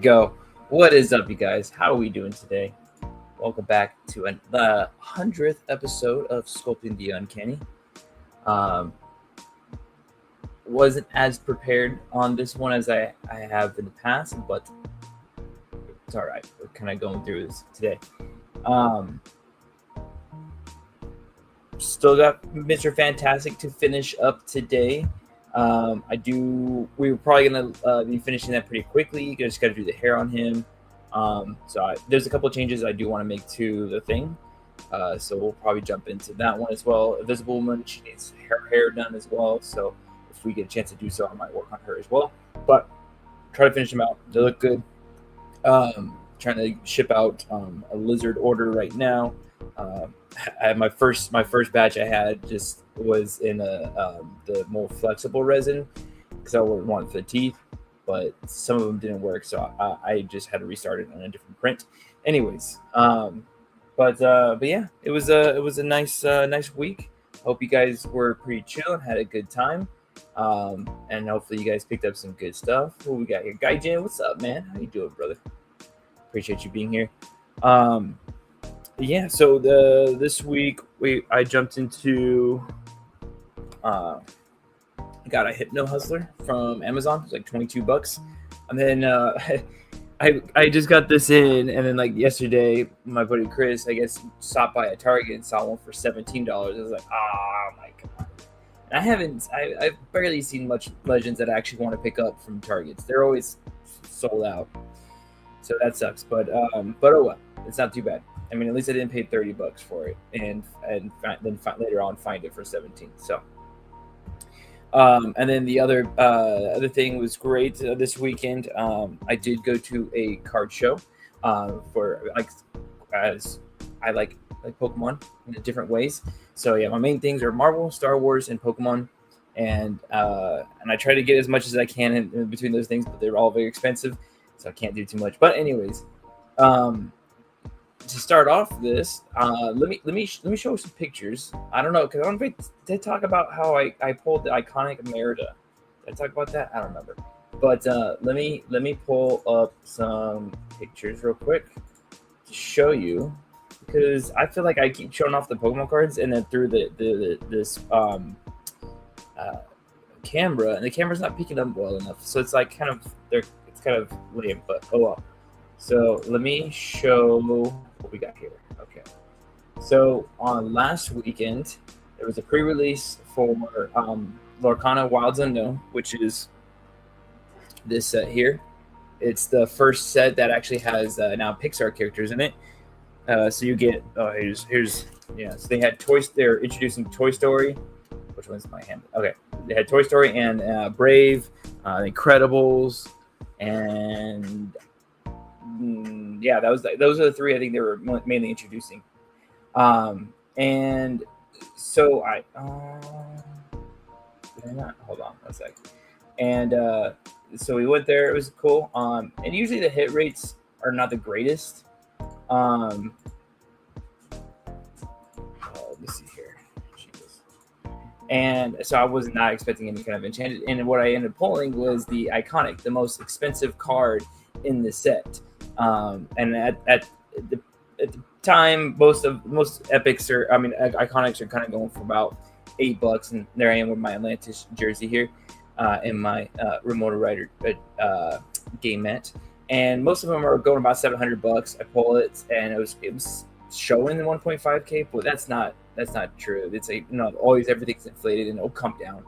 go. What is up, you guys? How are we doing today? Welcome back to the 100th episode of Sculpting the Uncanny. Wasn't as prepared on this one as I have in the past, but it's all right. We're kind of going through this today. Still got Mr. Fantastic to finish up today. We were probably gonna be finishing that pretty quickly. You just got to do the hair on him. There's a couple of changes I do want to make to the thing. So we'll probably jump into that one as well. Invisible Woman, she needs her hair done as well. So if we get a chance to do so, I might work on her as well. But try to finish them out. They look good. Trying to ship out a lizard order right now. I had my first batch I had just was in the more flexible resin because I would want the teeth, but some of them didn't work, so I just had to restart it on a different print. Anyways, but yeah, it was a nice week. Hope you guys were pretty chill and had a good time, and hopefully you guys picked up some good stuff. What we got here? Gaijin, what's up, man? How you doing, brother? Appreciate you being here. Yeah, so this week I jumped into got a Hypno Hustler from Amazon. It's like $22, and then I just got this in, and then like yesterday my buddy Chris, I guess, stopped by a Target and saw one for $17. I was like, oh my god! And I've barely seen much Legends that I actually want to pick up from Targets. They're always sold out, so that sucks. But oh well, it's not too bad. I mean, at least I didn't pay $30 for it, and then later on find it for 17. So, and then the other thing was great this weekend. I did go to a card show for as I like Pokemon in different ways. So yeah, my main things are Marvel, Star Wars, and Pokemon, and I try to get as much as I can in between those things, but they're all very expensive, so I can't do too much. But anyways, to start off this, let me show some pictures. I don't know, because I did talk about how I pulled the iconic Merida. Did I talk about that? I don't remember. But let me pull up some pictures real quick to show you, because I feel like I keep showing off the Pokemon cards and then through this camera, and the camera's not picking up well enough. So it's like it's kind of lame, but oh well. So let me show what we got here. Okay. So on last weekend, there was a pre-release for Lorcana Wilds Unknown, which is this set here. It's the first set that actually has now Pixar characters in it. So you get here's yeah. So they had they're introducing Toy Story. Which one's my hand? Okay, they had Toy Story and Brave, Incredibles, and yeah, those are the three I think they were mainly introducing. And so did I not? Hold on a sec. And so we went there. It was cool. And usually the hit rates are not the greatest. Let me see here. Jesus. And so I was not expecting any kind of enchanted. And what I ended up pulling was the iconic, the most expensive card in the set. And at the time, most epics iconics are kind of going for about $8, and there I am with my Atlantis jersey here, in my remote rider game mat, and most of them are going about $700. I pull it, and it was showing the 1.5K, but that's not true. It's always everything's inflated and it'll come down.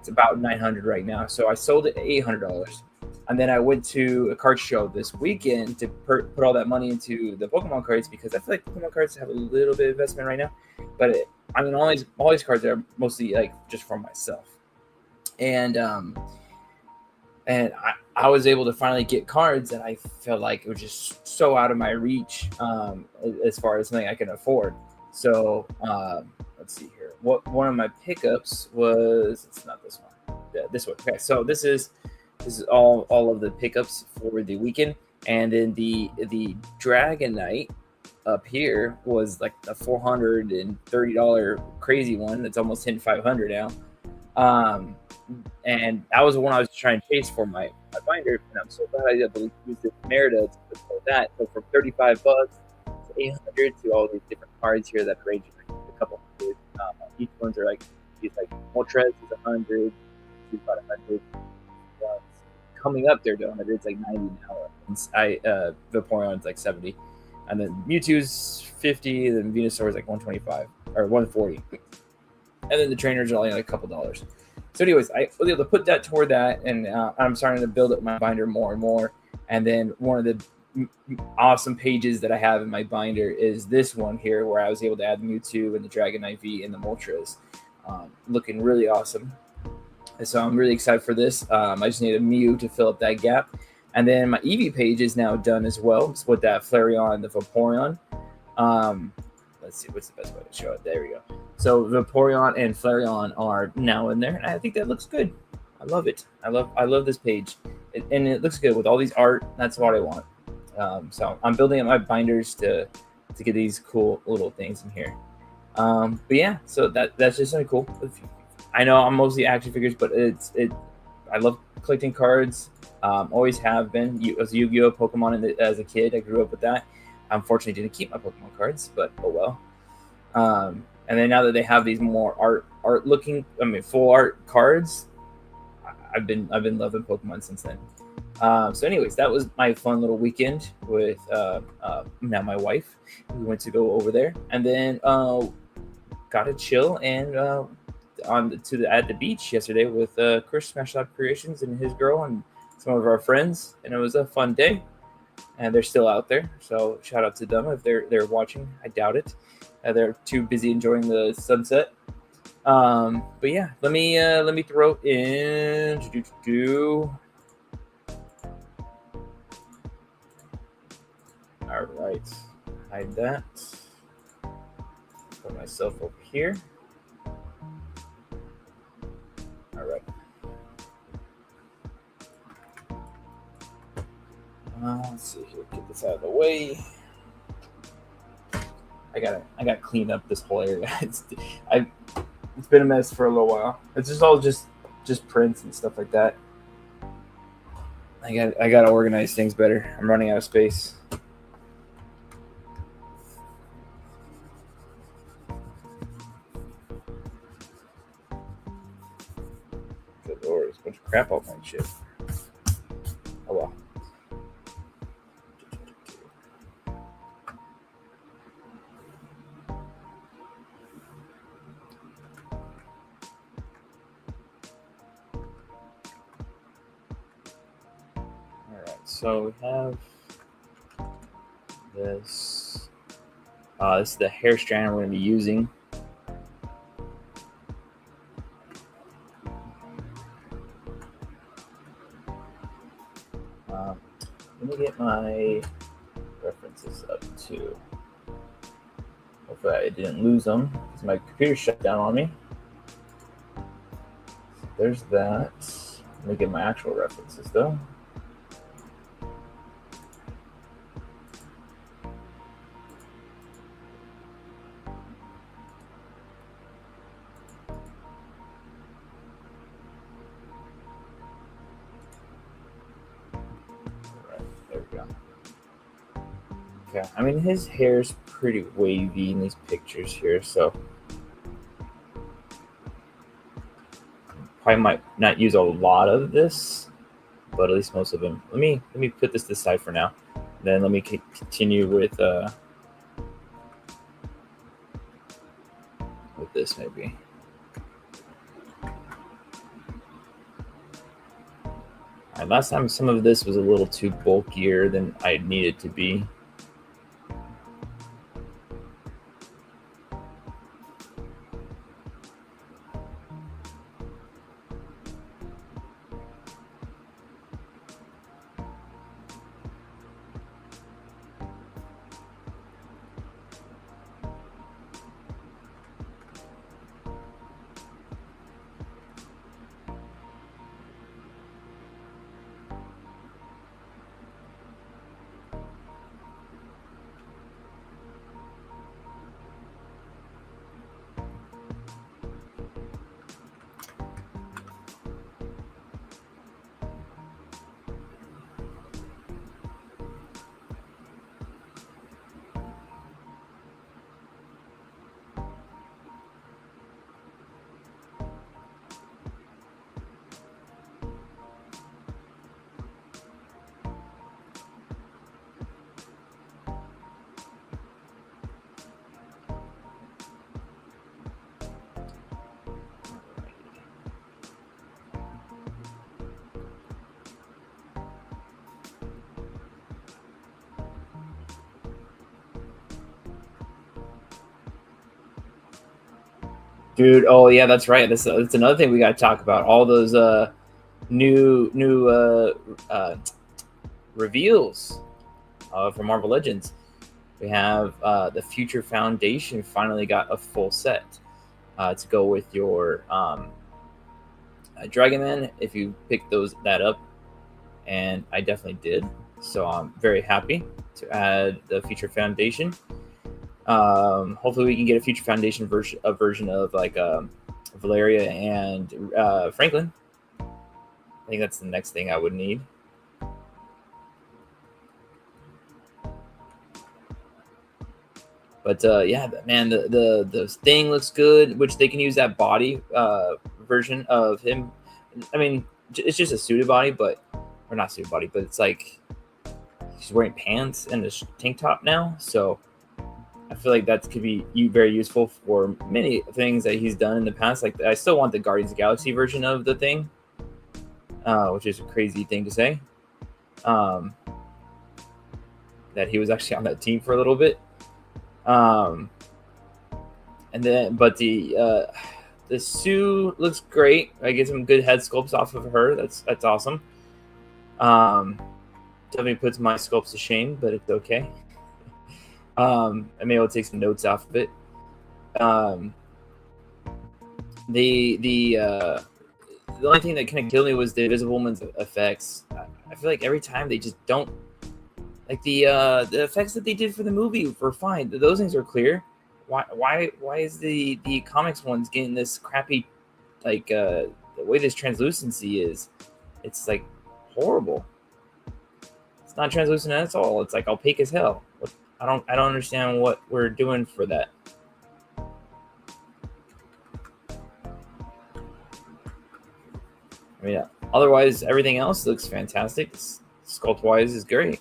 It's about $900 right now, so I sold it at $800. And then I went to a card show this weekend to put all that money into the Pokemon cards, because I feel like Pokemon cards have a little bit of investment right now. But all these cards are mostly like just for myself. And I was able to finally get cards that I felt like were just so out of my reach, as far as something I can afford. So let's see here. One of my pickups was, it's not this one. Yeah, this one. Okay, so this is all of the pickups for the weekend, and then the Dragonite up here was like a $430 crazy one that's almost hitting $500 now. And that was the one I was trying to chase for my my binder, and I'm so glad I able to use this Merida to put that. So from $35 to 800 to all these different cards here that range a couple hundred. Each ones are like these like Moltres is 100, she's about 100. Coming up there to 100, it's like 90 now. Vaporeon's like 70, and then Mewtwo's 50, then Venusaur is like 125 or 140, and then the trainers are only like a couple dollars. So, anyways, I was able to put that toward that, and I'm starting to build up my binder more and more. And then one of the awesome pages that I have in my binder is this one here, where I was able to add Mewtwo and the Dragonite V and the Moltres, looking really awesome. And so I'm really excited for this. I just need a Mew to fill up that gap. And then my Eevee page is now done as well with that Flareon and the Vaporeon. Let's see, what's the best way to show it? There we go. So Vaporeon and Flareon are now in there, and I think that looks good. I love it. I love this page, and it looks good with all these art. That's what I want. So I'm building up my binders to get these cool little things in here. But yeah, so that's just something cool. I know I'm mostly action figures, but I love collecting cards. Always have been. As Yu-Gi-Oh, Pokemon as a kid, I grew up with that. Unfortunately, didn't keep my Pokemon cards, but oh well. And then now that they have these more art looking, full art cards, I've been loving Pokemon since then. So anyways, that was my fun little weekend with now my wife. We went to go over there, and then got to chill and at the beach yesterday with Chris Smash Lab Creations and his girl and some of our friends, and it was a fun day. And they're still out there, so shout out to them if they're watching. I doubt it. They're too busy enjoying the sunset. But yeah, let me throw in. All right, hide that. Put myself over here. All right. Let's see here. Get this out of the way. I gotta clean up this whole area. It's been a mess for a little while. It's just all just prints and stuff like that. I gotta organize things better. I'm running out of space. Good lord, there's a bunch of crap all my shit. Oh well. So we have this. This is the hair strand we're going to be using. Let me get my references up too. Hopefully I didn't lose them because my computer shut down on me. So there's that. Let me get my actual references though. Yeah, I mean, his hair's pretty wavy in these pictures here, so probably might not use a lot of this, but at least most of them. Let me put this aside for now. Then let me continue with this maybe. All right, last time some of this was a little too bulkier than I needed to be. Dude, oh yeah, that's right. That's another thing we got to talk about. All those new reveals from Marvel Legends. We have the Future Foundation finally got a full set to go with your Dragon Man if you pick that up, and I definitely did. So I'm very happy to add the Future Foundation. Hopefully we can get a Future Foundation version of like Valeria and Franklin. I think that's the next thing I would need. But yeah, man, the thing looks good, which they can use that body version of him. I mean, it's just a suited body, or not suited body, but it's like he's wearing pants and a tank top now. So I feel like that could be very useful for many things that he's done in the past. Like I still want the Guardians of the Galaxy version of the thing, which is a crazy thing to say. That he was actually on that team for a little bit. And then, but the Sue looks great. I get some good head sculpts off of her. That's awesome. Definitely puts my sculpts to shame, but it's okay. I may able to take some notes off of it. The only thing that kind of killed me was the Invisible Woman's effects. I feel like every time they just don't like the effects that they did for the movie were fine. Those things are clear. Why is the comics ones getting this crappy, like the way this translucency is? It's like horrible. It's not translucent at all. It's like opaque as hell. I don't understand what we're doing for that. I mean, otherwise everything else looks fantastic. Sculpt wise is great.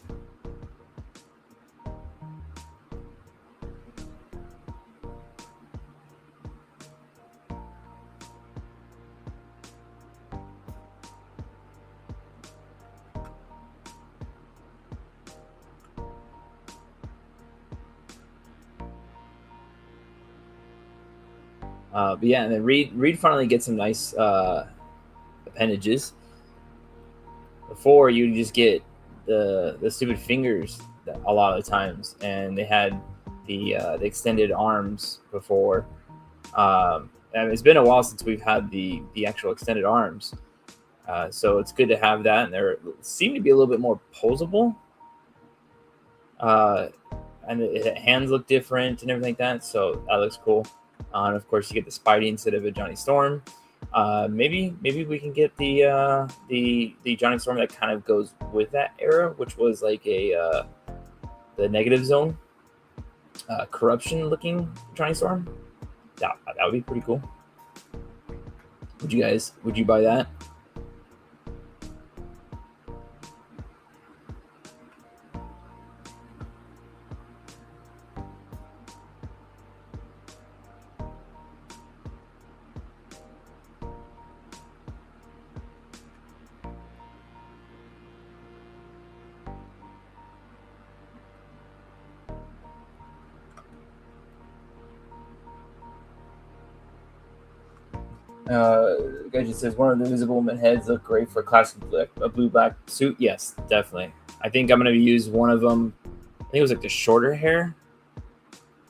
But yeah, and then Reed finally gets some nice appendages. Before you just get the stupid fingers a lot of the times, and they had the extended arms before. And it's been a while since we've had the actual extended arms, so it's good to have that, and they seem to be a little bit more posable. And the hands look different and everything like that, so that looks cool. And of course, you get the Spidey instead of a Johnny Storm. Maybe we can get the Johnny Storm that kind of goes with that era, which was like the Negative Zone, corruption looking Johnny Storm. That would be pretty cool. Would you buy that? Guy just says one of the Invisible Woman heads look great for a classic blue black suit. Yes, definitely. I think I'm gonna use one of them. I think it was like the shorter hair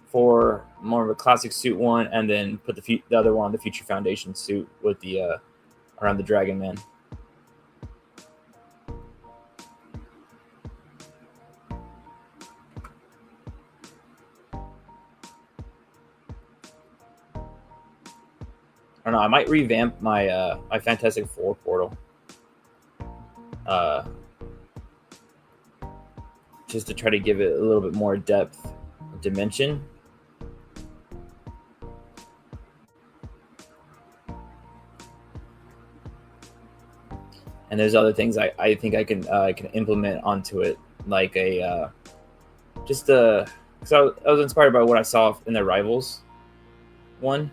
for more of a classic suit one, and then put the other one on the Future Foundation suit with the around the Dragon Man. I don't know. I might revamp my my Fantastic Four portal, just to try to give it a little bit more depth, dimension. And there's other things I think I can implement onto it, like a just because I was inspired by what I saw in the Rivals one.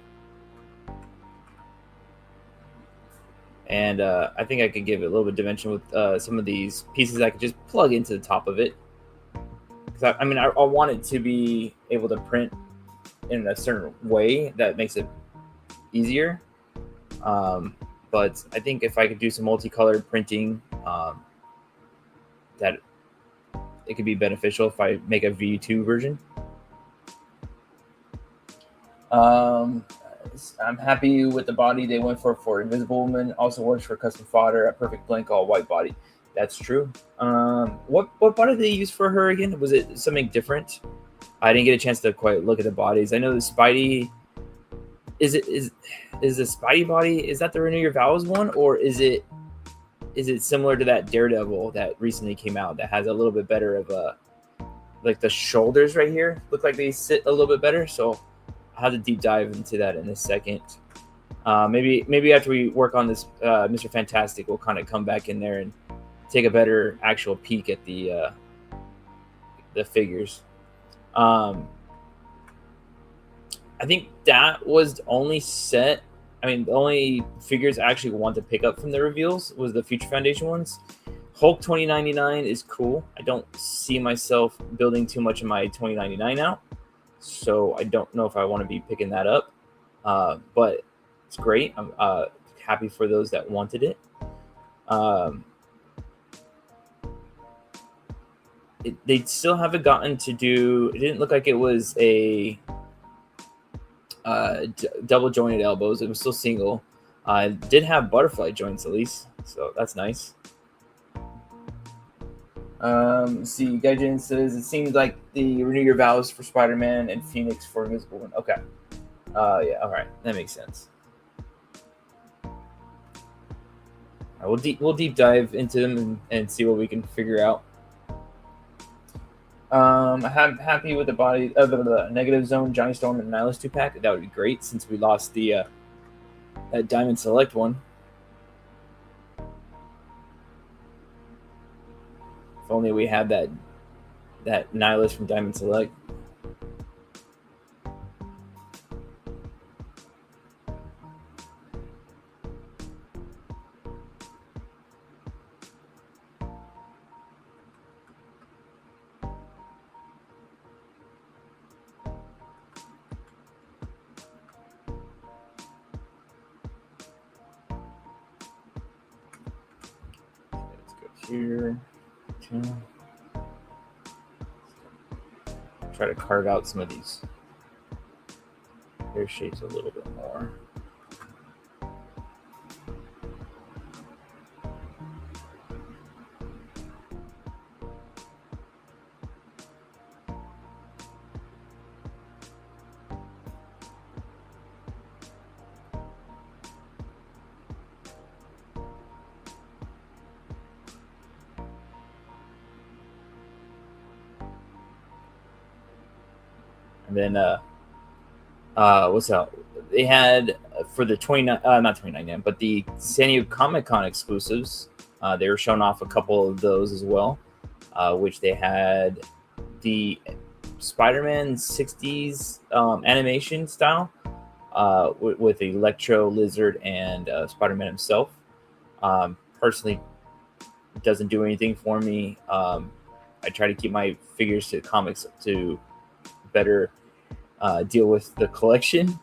And I think I could give it a little bit of dimension with some of these pieces I could just plug into the top of it. Because I mean, I want it to be able to print in a certain way that makes it easier. But I think if I could do some multicolored printing, that it could be beneficial if I make a V2 version. I'm happy with the body they went for Invisible Woman. Also works for custom fodder, a perfect blank all white body. That's true. What body did they use for her again? Was it something different? I didn't get a chance to quite look at the bodies. I know the Spidey is the Spidey body, is that the Renew Your Vows one, or is it similar to that Daredevil that recently came out that has a little bit better of a, like the shoulders right here look like they sit a little bit better? So I'll have to deep dive into that in a second. Maybe after we work on this Mr. Fantastic, we'll kind of come back in there and take a better actual peek at the figures. I think that was the only set. I mean, the only figures I actually want to pick up from the reveals was the Future Foundation ones. Hulk 2099 is cool. I don't see myself building too much of my 2099 out, so I don't know if I want to be picking that up. But it's great. I'm happy for those that wanted it. They still haven't gotten to do. It didn't look like it was a double jointed elbows. It was still single. Did have butterfly joints at least, so that's nice. See, Gaijin says it seems like the Renew Your Vows for Spider-Man and Phoenix for Invisible Woman. Okay. Yeah, all right, that makes sense. All right, we'll deep dive into them and see what we can figure out. I'm happy with the body of the Negative Zone, Johnny Storm, and Nihilus 2-pack. That would be great since we lost the that Diamond Select one. If only we had that Nihilus from Diamond Select. Here, try to carve out some of these hair shapes a little bit more. And then what's up? They had for the 29 not 29, but the San Diego Comic-Con exclusives. They were showing off a couple of those as well, which they had the Spider-Man 60s animation style with Electro, Lizard, and Spider-Man himself. Personally, it doesn't do anything for me. I try to keep my figures to comics to better deal with the collection,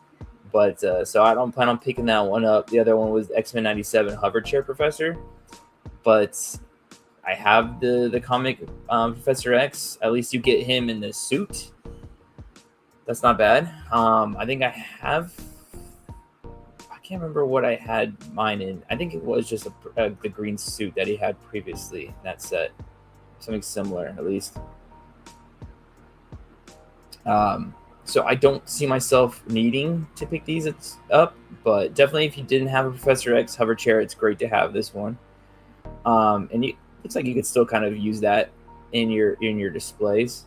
but so I don't plan on picking that one up. The other one was X-Men 97 Hover Chair Professor, but I have the comic Professor X. At least you get him in the suit. That's not bad. I think I have. I can't remember what I had mine in. I think it was just the green suit that he had previously in that set. Something similar, at least. So I don't see myself needing to pick these up, but definitely if you didn't have a Professor X hover chair, it's great to have this one. And it looks like you could still kind of use that in your displays.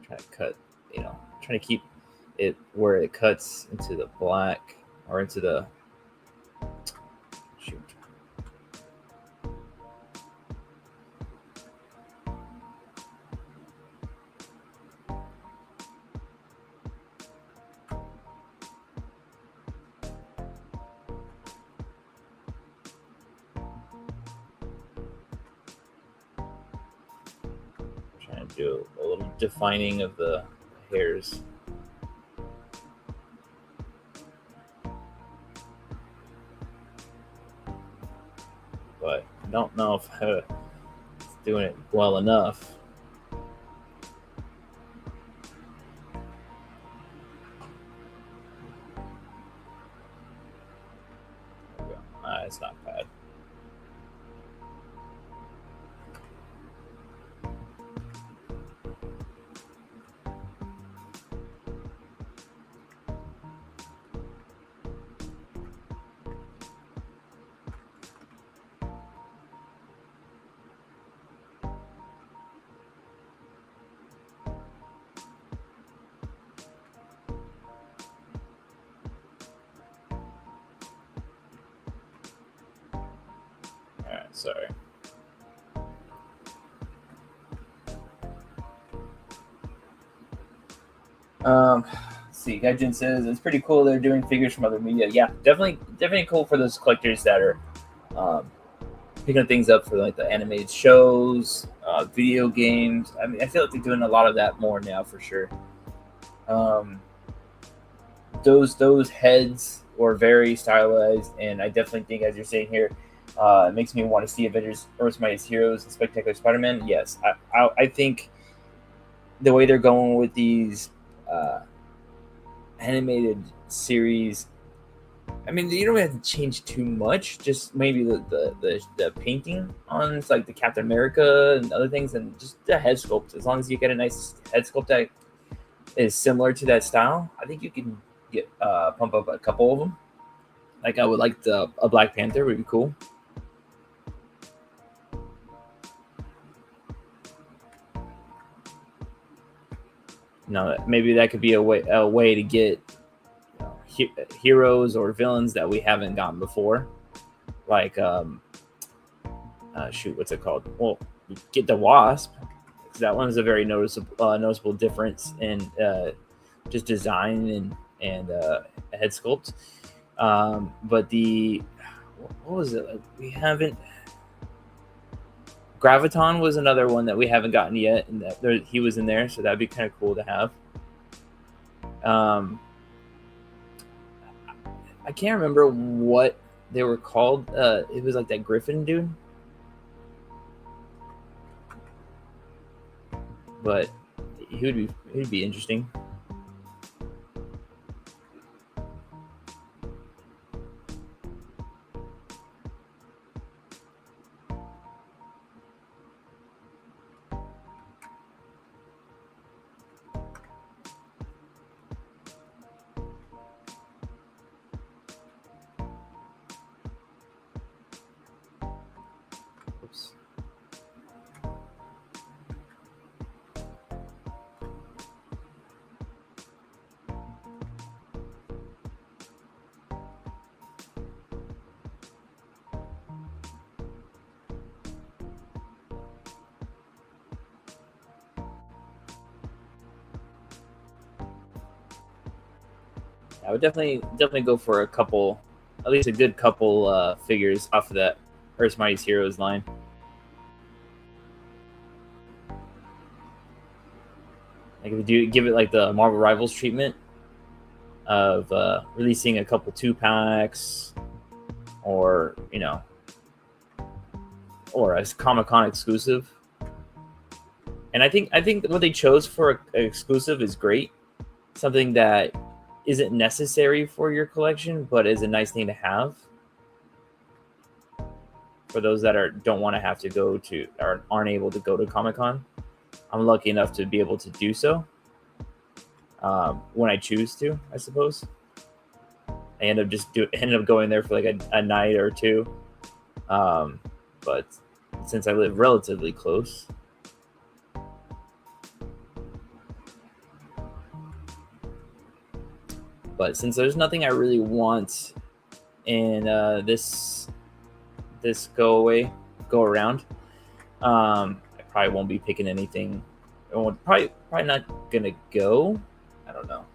Try to cut, trying to keep it where it cuts into the black or into the shoot. do a little defining of the hairs. But I don't know if it's doing it well enough. It's not bad. Alright, sorry. Let's see. Gaijin says it's pretty cool they're doing figures from other media. Yeah, definitely cool for those collectors that are picking things up for like the animated shows, video games. I mean, I feel like they're doing a lot of that more now for sure. Those heads were very stylized, and I definitely think, as you're saying here, it makes me want to see Avengers: Earth's Mightiest Heroes and Spectacular Spider-Man. Yes, I think the way they're going with these animated series, I mean, you don't have to change too much. Just maybe the painting on like the Captain America and other things, and just the head sculpt. As long as you get a nice head sculpt that is similar to that style, I think you can get pump up a couple of them. Like I would like a Black Panther would be cool. No, maybe that could be a way to get heroes or villains that we haven't gotten before. Like shoot, what's it called? Well, get the Wasp. That one is a very noticeable difference in just design and head sculpt. But what was it? Like, we haven't. Graviton was another one that we haven't gotten yet, and he was in there, so that'd be kind of cool to have. I can't remember what they were called. It was like that Griffin dude, but he'd be interesting. Oops. I would definitely go for a couple, at least a good couple figures off of that Earth's Mightiest Heroes line. Like if you give it like the Marvel Rivals treatment of releasing a couple 2-packs, or or a Comic-Con exclusive. And I think what they chose for an exclusive is great. Something that isn't necessary for your collection, but is a nice thing to have for those that don't want to have to go to or aren't able to go to Comic-Con. I'm lucky enough to be able to do so when I choose to, I suppose. I end up going there for like a night or two, but since I live relatively close, but since there's nothing I really want in this go around, I probably won't be picking anything. Probably not gonna go. I don't know.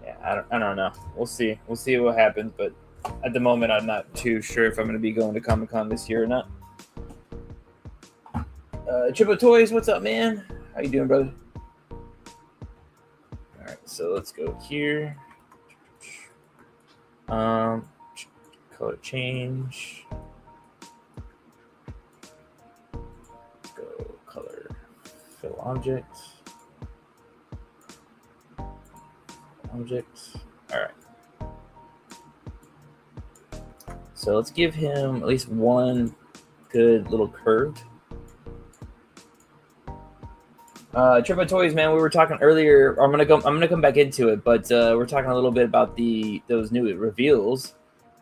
Yeah, I don't know. We'll see. We'll see what happens. But at the moment, I'm not too sure if I'm going to be going to Comic-Con this year or not. Triple Toys, what's up, man? How you doing, brother? All right, so let's go here. Color change. Let's go color fill object. Object. All right. So let's give him at least one good little curve. Triple Toys, man. We were talking earlier. I'm gonna come back into it, but we're talking a little bit about those new reveals.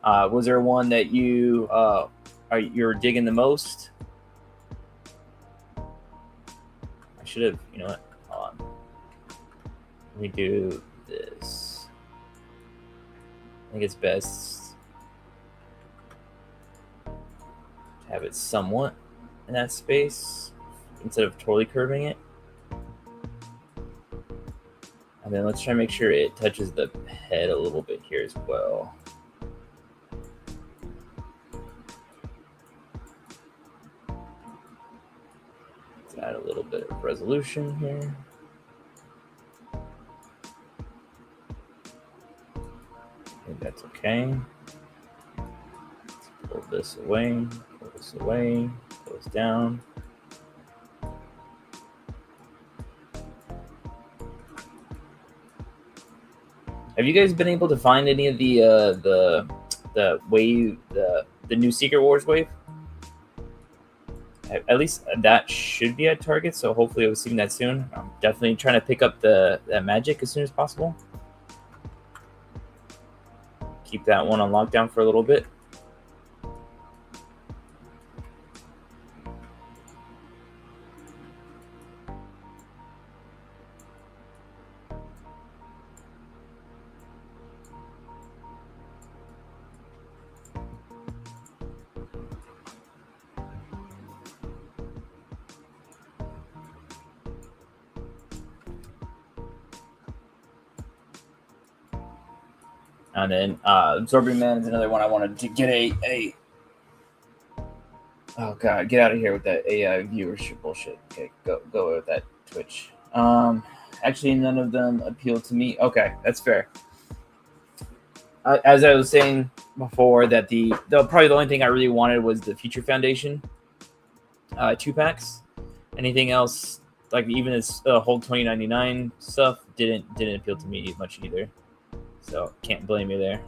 Was there one that you're digging the most? I should have. You know what? Hold on. Let me do this. I think it's best to have it somewhat in that space instead of totally curving it. And then let's try to make sure it touches the head a little bit here as well. Let's add a little bit of resolution here. I think that's okay. Let's pull this away, pull this away, pull this down. Have you guys been able to find any of the wave, the new Secret Wars wave? At least that should be at Target, so hopefully we'll see that soon. I'm definitely trying to pick up that magic as soon as possible. Keep that one on lockdown for a little bit. And then Absorbing Man is another one I wanted to get a oh god, get out of here with that AI viewership bullshit. Okay, go with that Twitch. Actually, none of them appeal to me. Okay, that's fair. As I was saying before, that probably the only thing I really wanted was the Future Foundation 2-packs. Anything else, like even this whole 2099 stuff, didn't appeal to me much either. So can't blame you there.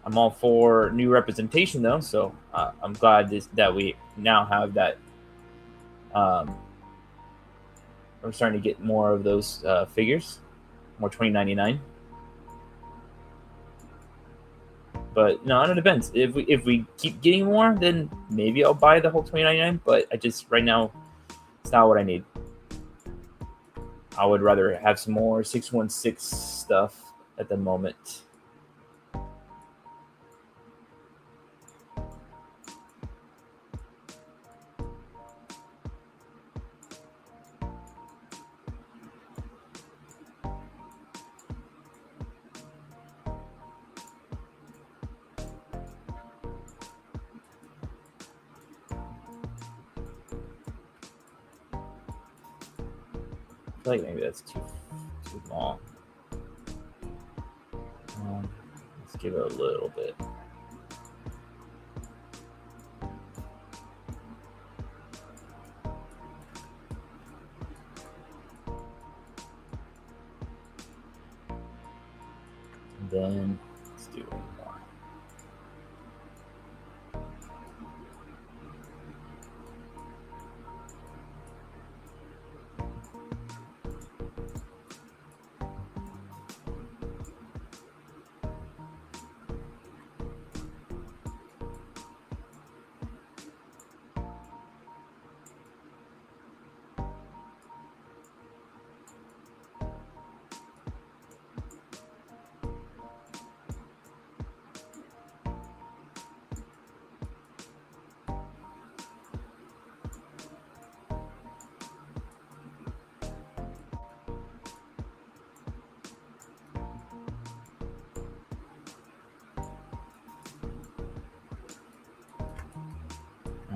I'm all for new representation though, so I'm glad that we now have that. We're starting to get more of those figures, more 2099. But no, it depends. If we keep getting more, then maybe I'll buy the whole 2099. But I just right now, it's not what I need. I would rather have some more 616 stuff at the moment. I feel like maybe that's too long. Let's give it a little bit. And then let's do one more.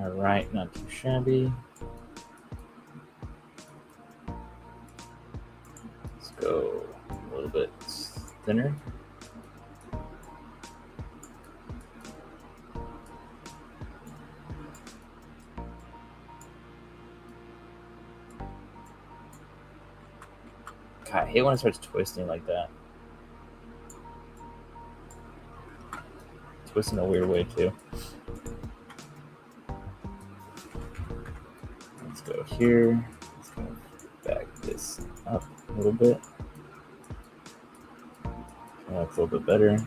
All right, not too shabby. Let's go a little bit thinner. God, I hate when it starts twisting like that. Twisting a weird way too. Let's go here. Let's go back this up a little bit. That's a little bit better.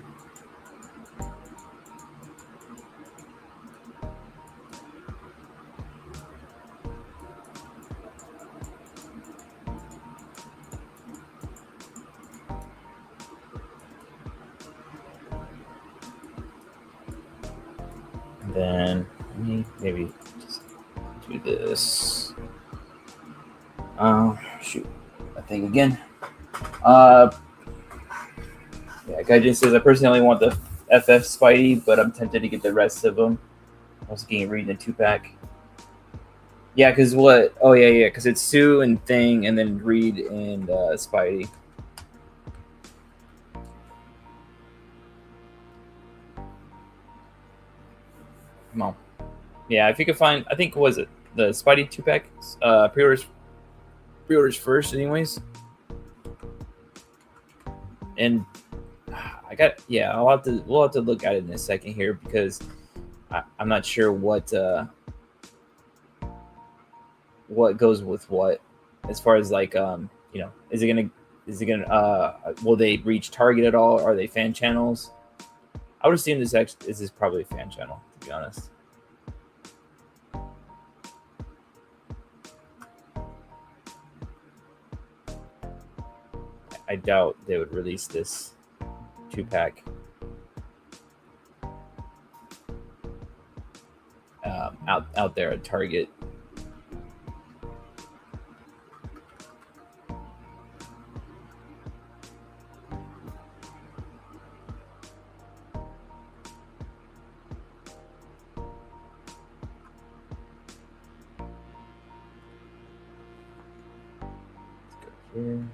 And then maybe just do this. Shoot, I think again. Yeah, Gaijin says I personally want the FF Spidey, but I'm tempted to get the rest of them. I was getting Reed in a 2-pack. Yeah, because what? Oh yeah, because it's Sue and Thing, and then Reed and Spidey. Come on. Yeah, if you could find, I think what was it the Spidey 2-pack pre-orders first, anyways. And we'll have to look at it in a second here because I'm not sure what goes with what as far as like is it gonna will they reach Target at all? Are they fan channels? I would assume this is probably a fan channel, to be honest. I doubt they would release this 2-pack out there at Target. Let's go here.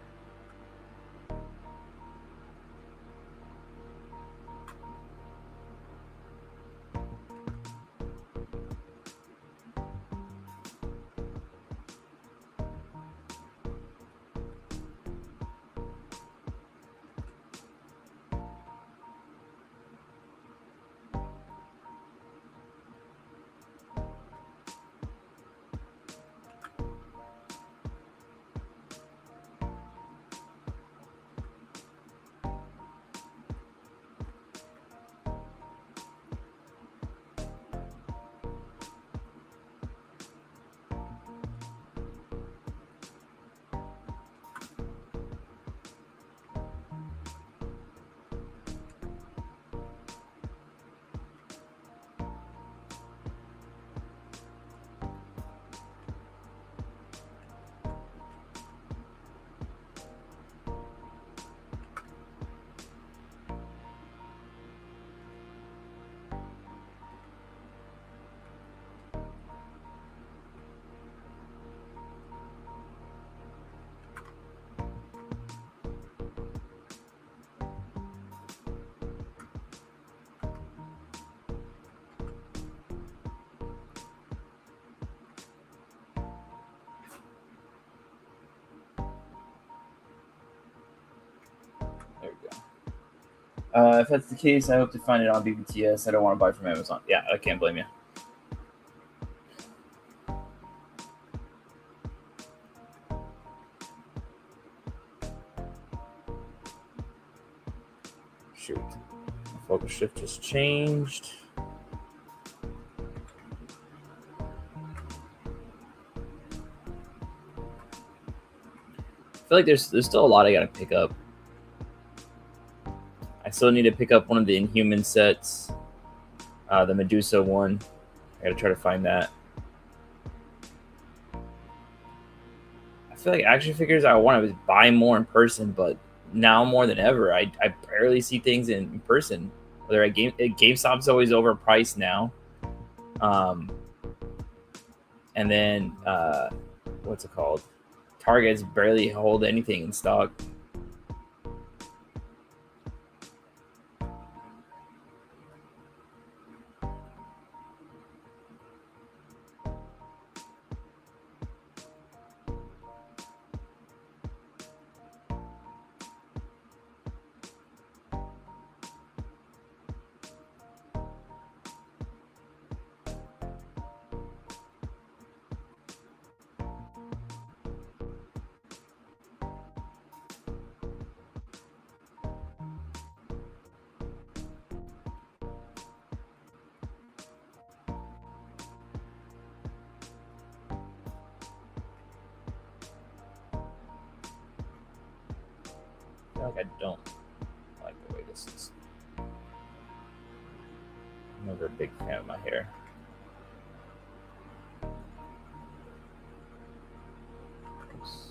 There we go. If that's the case, I hope to find it on BBTS. I don't want to buy from Amazon. Yeah, I can't blame you. Shoot. The focus shift just changed. I feel like there's still a lot I gotta pick up. I still need to pick up one of the Inhuman sets, the Medusa one. I gotta try to find that. I feel like action figures I want to buy more in person, but now more than ever, I barely see things in person. Whether GameStop's always overpriced now. And then what's it called? Targets barely hold anything in stock. I feel like I don't like the way this is. I'm never a big fan of my hair. Oops.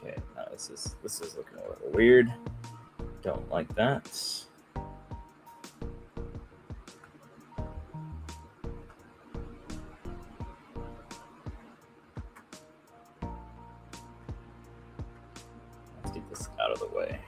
Okay, now this is looking a little weird. Don't like that. Let's get this out of the way.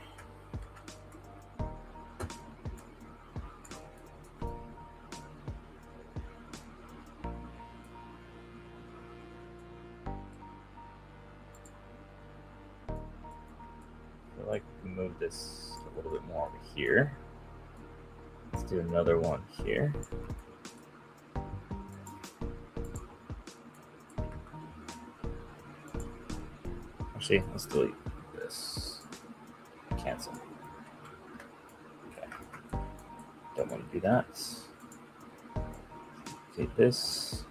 I feel like we can move this a little bit more over here. Let's do another one here. Actually, let's delete this. Cancel. Okay. Don't want to do that. Delete this.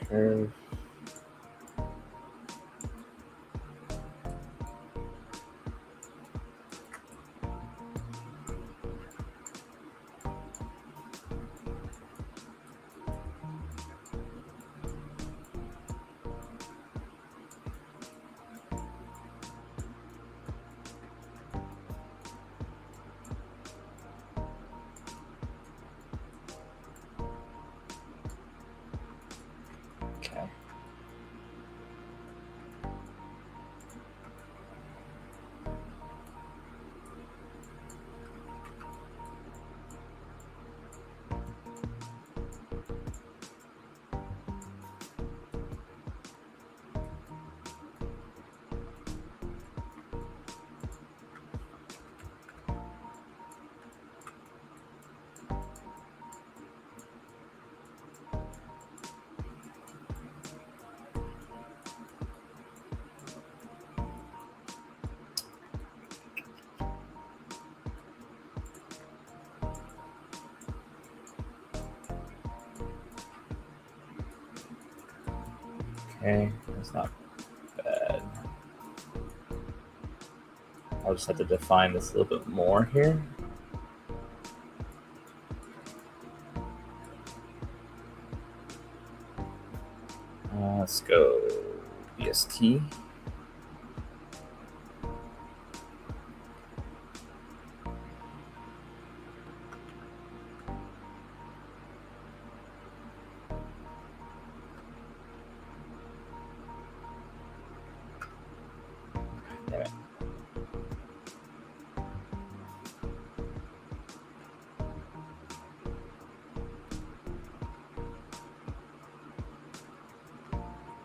Curve. Okay. Okay, that's not bad. I'll just have to define this a little bit more here. Let's go BST. Damn it.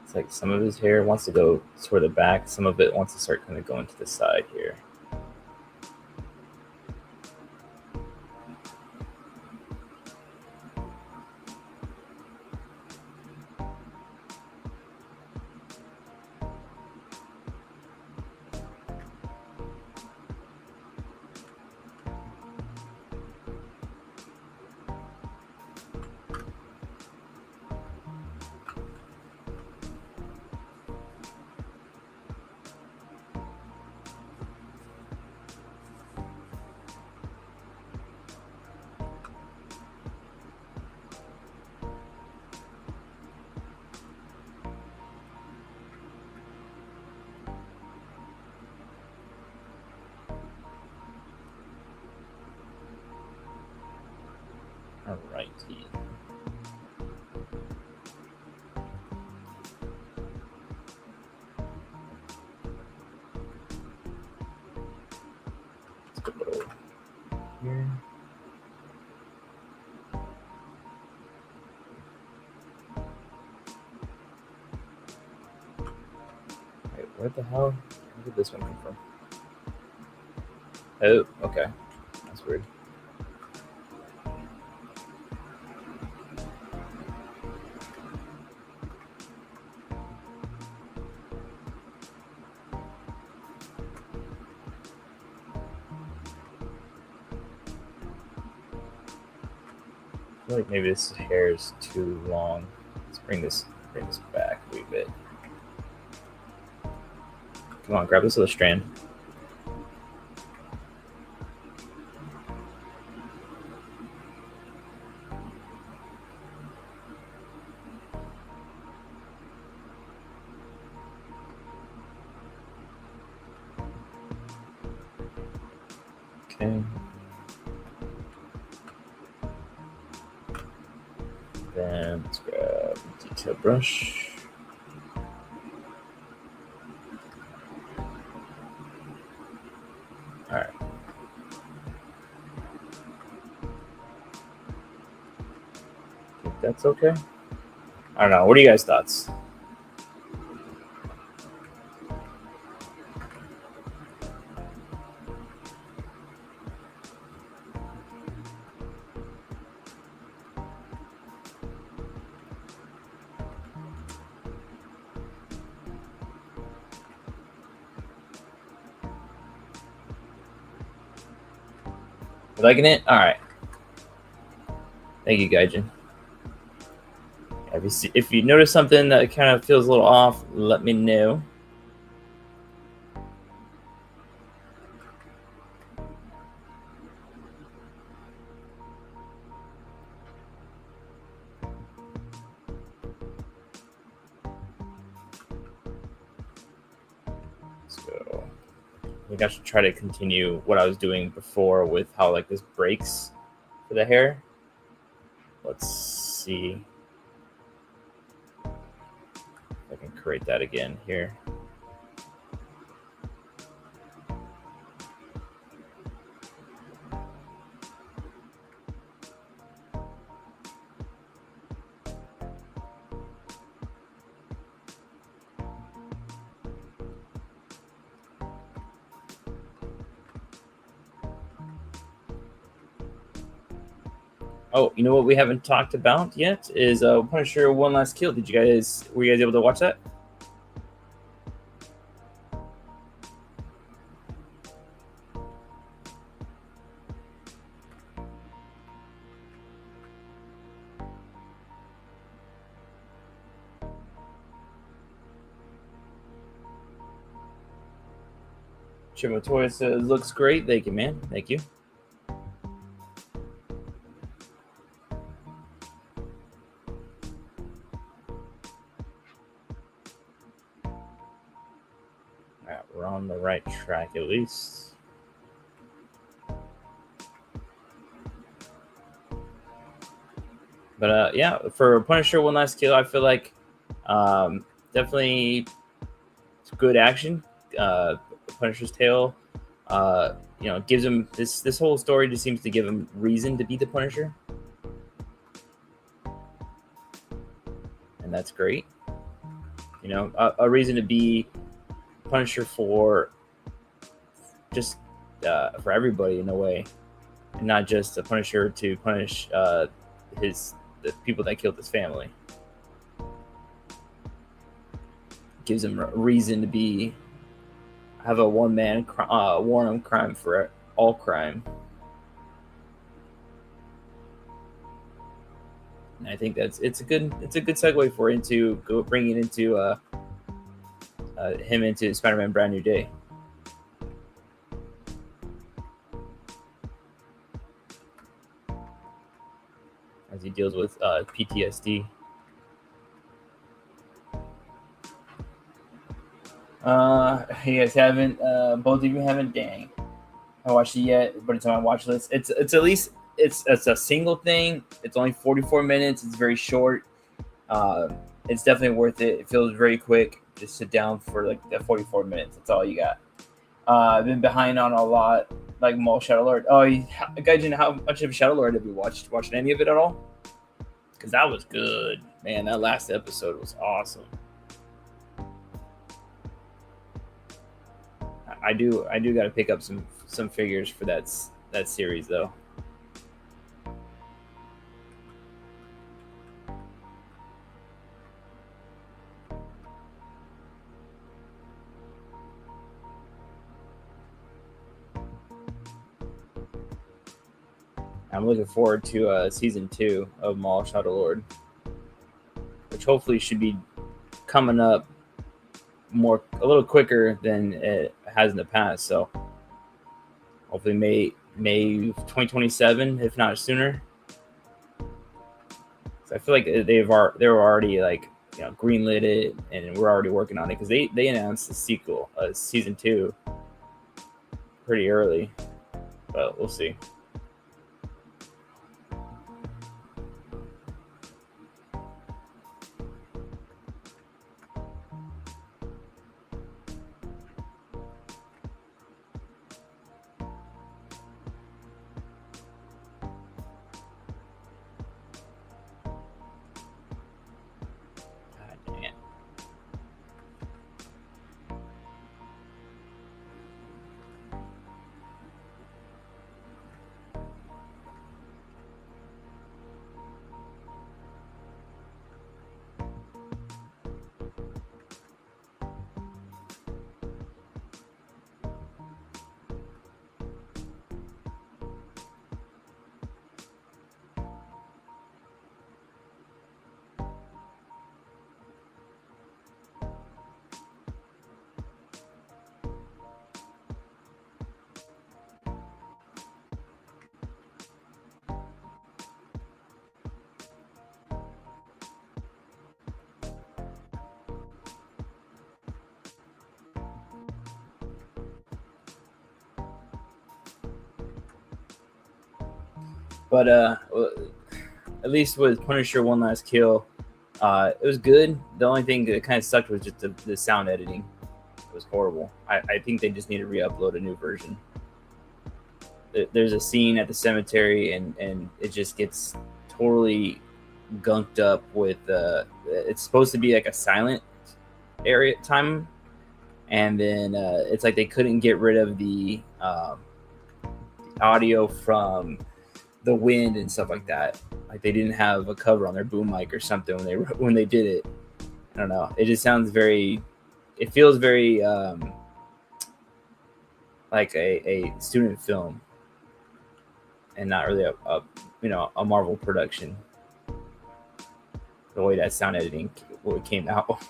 It's like some of his hair wants to go toward the back, some of it wants to start kind of going to the side here. Alrighty. Let's go here. Wait, where the hell? Where did this one come from? Oh, okay. That's weird. I feel like maybe this hair is too long. Let's bring this back a wee bit. Come on, grab this other strand. Okay. Then let's grab a detail brush. All right. Think that's okay. I don't know. What are you guys' thoughts? You liking it? All right. Thank you, Gaijin. If you notice something that kind of feels a little off, let me know. So I think I should try to continue what I was doing before with how like this breaks for the hair. Let's see if I can create that again here. Oh, you know what we haven't talked about yet is Punisher One Last Kill. Were you guys able to watch that? Chimotoya says looks great. Thank you, man. Thank you. We're on the right track at least. But yeah, for Punisher One Last Kill, I feel like definitely good action. Punisher's tale, gives him this whole story just seems to give him reason to be the Punisher, and that's great. A reason to be Punisher for just for everybody in a way, and not just a Punisher to punish the people that killed his family. Gives him a reason to have a one-man war on crime for all crime. And I think it's a good segue for bringing into him into Spider-Man Brand New Day. As he deals with PTSD. You guys haven't, both of you haven't. Dang, I watched it yet, but it's on my watch list. It's at least it's a single thing. It's only 44 minutes. It's very short. It's definitely worth it. It feels very quick. Just sit down for like the 44 minutes. That's all you got. I've been behind on a lot, like Mall Shadow Lord. Oh, Gaijin, how much of Shadow Lord have you watched? Watched any of it at all? Because that was good, man. That last episode was awesome. I do got to pick up some figures for that series though. I'm looking forward to season 2 of Mall Shadow Lord, which hopefully should be coming up a little quicker than it has in the past. So hopefully May 2027, if not sooner. So I feel like they were already like greenlit it, and we're already working on it because they announced the sequel, season 2, pretty early, but we'll see. But at least with Punisher One Last Kill, it was good. The only thing that kind of sucked was just the sound editing. It was horrible. I think they just need to re-upload a new version. There's a scene at the cemetery, and it just gets totally gunked up with. It's supposed to be like a silent area time, and then it's like they couldn't get rid of the audio from the wind and stuff like that. Like they didn't have a cover on their boom mic or something when they did it. I don't know. It just sounds very. It feels very like a student film, and not really a Marvel production. The way that sound editing came out.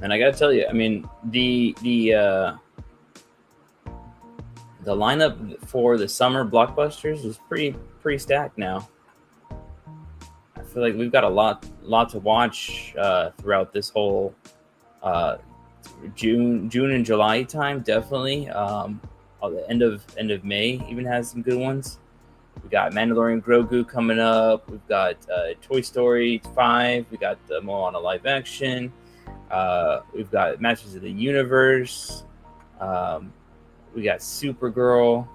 And I gotta tell you, I mean, the lineup for the summer blockbusters is pretty stacked now. I feel like we've got a lot to watch throughout this whole June and July time. Definitely, the end of May even has some good ones. We got Mandalorian Grogu coming up. We've got Toy Story 5. We got the Moana live action. We've got Masters of the Universe. We got Supergirl.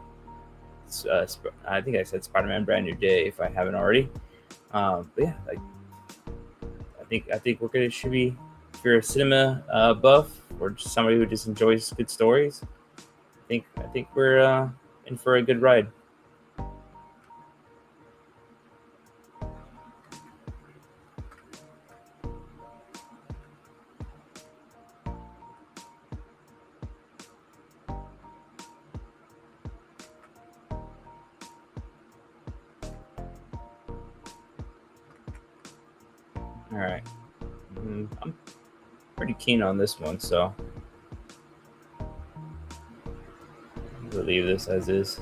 I think I said Spider-Man Brand New Day if I haven't already. But yeah, like I think should be, if you're a cinema buff or just somebody who just enjoys good stories, I think we're in for a good ride. All right. I'm pretty keen on this one, so we'll leave this as is.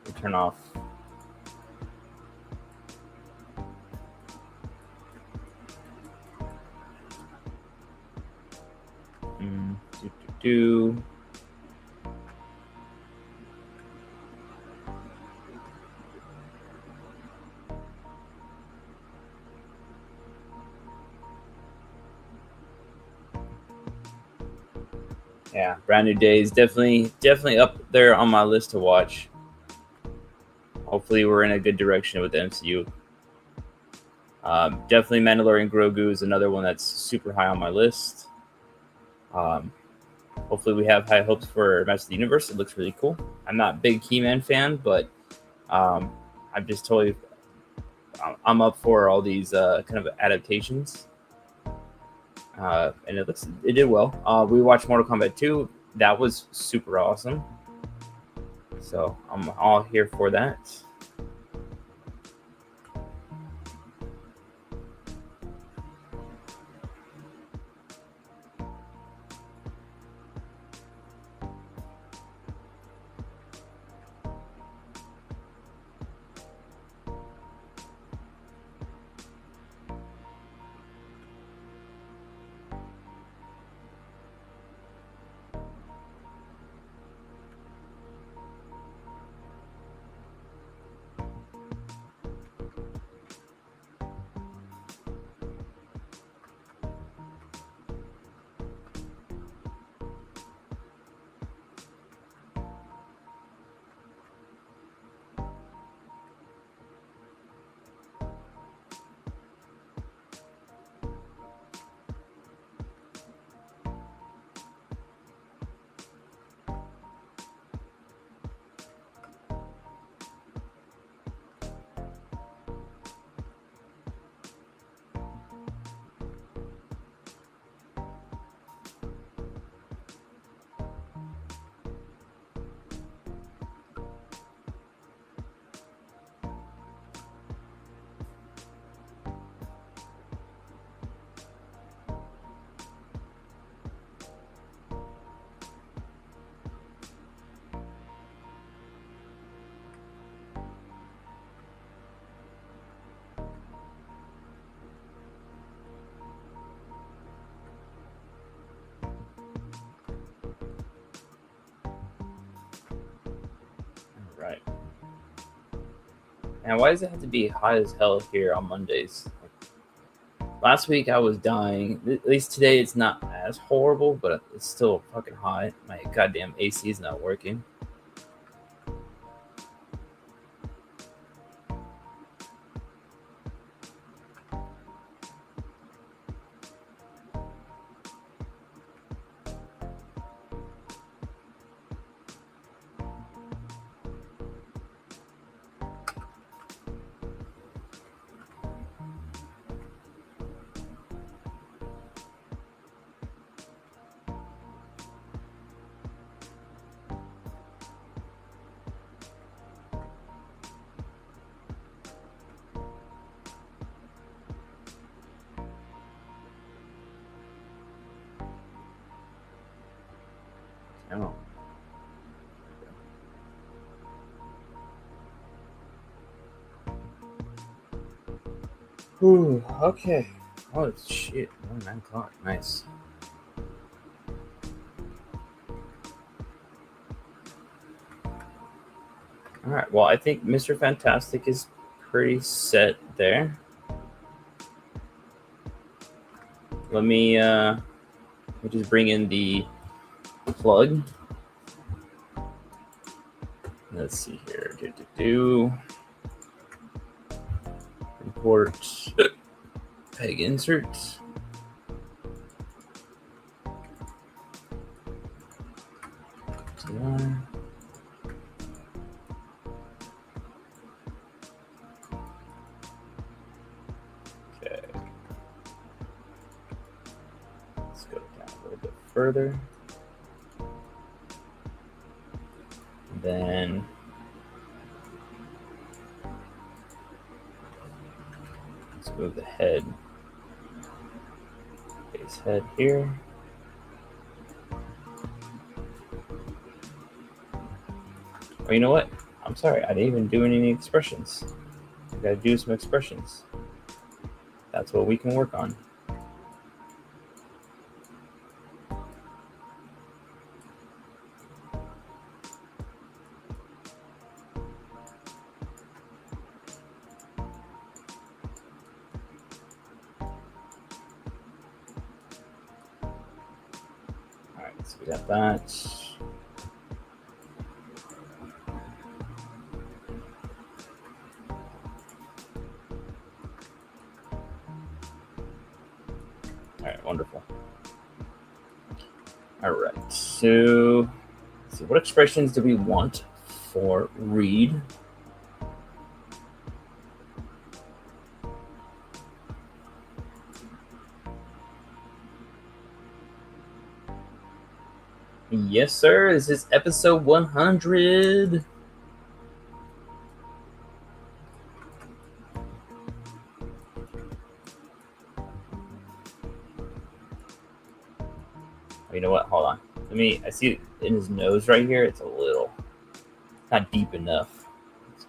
We'll turn off. Yeah, Brand New Day is definitely up there on my list to watch. Hopefully, we're in a good direction with the MCU. Definitely, Mandalorian Grogu is another one that's super high on my list. Hopefully, we have high hopes for Masters of the Universe. It looks really cool. I'm not a big He-Man fan, but I'm just totally I'm up for all these kind of adaptations. And it did well. We watched Mortal Kombat 2. That was super awesome. So I'm all here for that. Right. And why does it have to be hot as hell here on Mondays? Last week I was dying. At least today it's not as horrible, but it's still fucking hot. My goddamn AC is not working. Oh. Ooh, okay. Oh shit! 9 o'clock. Nice. All right. Well, I think Mr. Fantastic is pretty set there. Let me just bring in the plug. Let's see here. Import peg insert. Okay. Let's go down a little bit further. Then let's move the head. Base head here. Oh, you know what? I'm sorry, I didn't even do any expressions. I gotta do some expressions. That's what we can work on. All right, so we got that. All right, wonderful. All right, so let's see, what expressions do we want for read? Yes, sir. This is episode 100. Oh, you know what? Hold on. I see it in his nose right here. It's a little, not deep enough.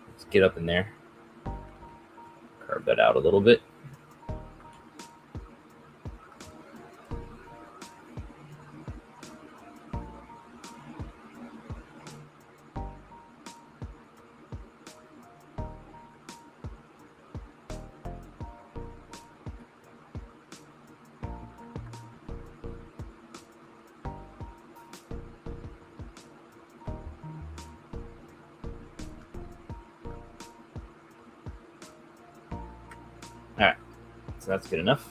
Let's get up in there. Curve that out a little bit. All right, so that's good enough.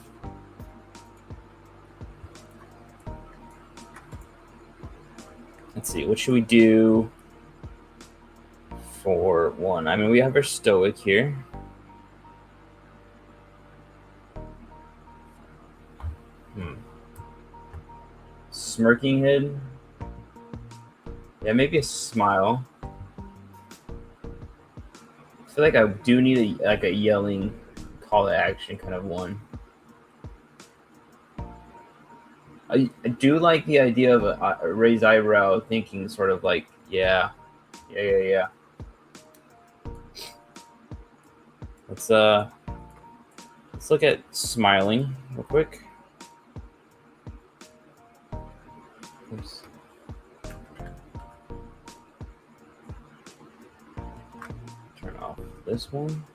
Let's see, what should we do for one? I mean, we have our stoic here. Smirking head. Yeah, maybe a smile. I feel like I do need a yelling call to action kind of one. I do like the idea of a raised eyebrow, thinking sort of like, yeah. Let's look at smiling real quick. Oops. Turn off this one.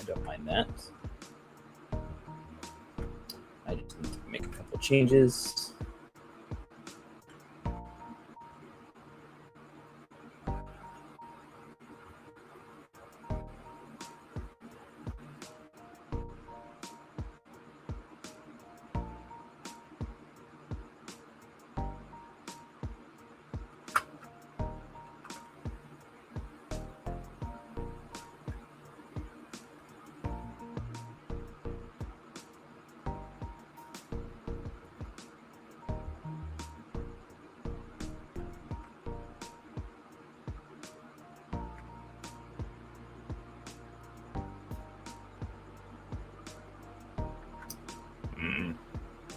Don't mind that. I just need to make a couple changes.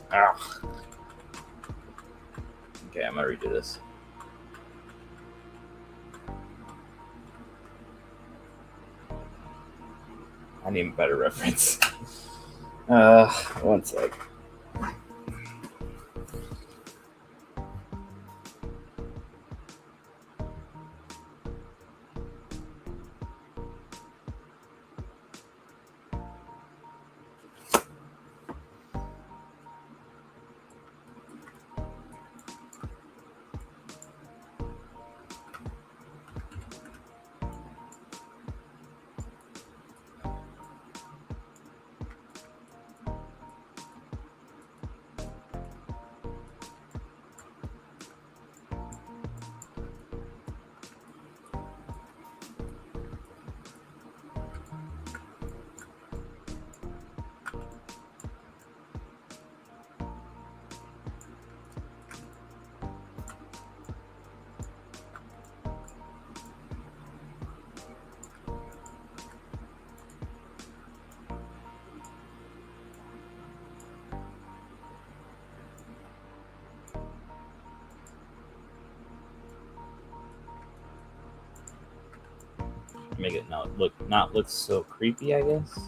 Ah. Okay, I'm gonna redo this. I need a better reference. One sec. Make it not look so creepy, I guess.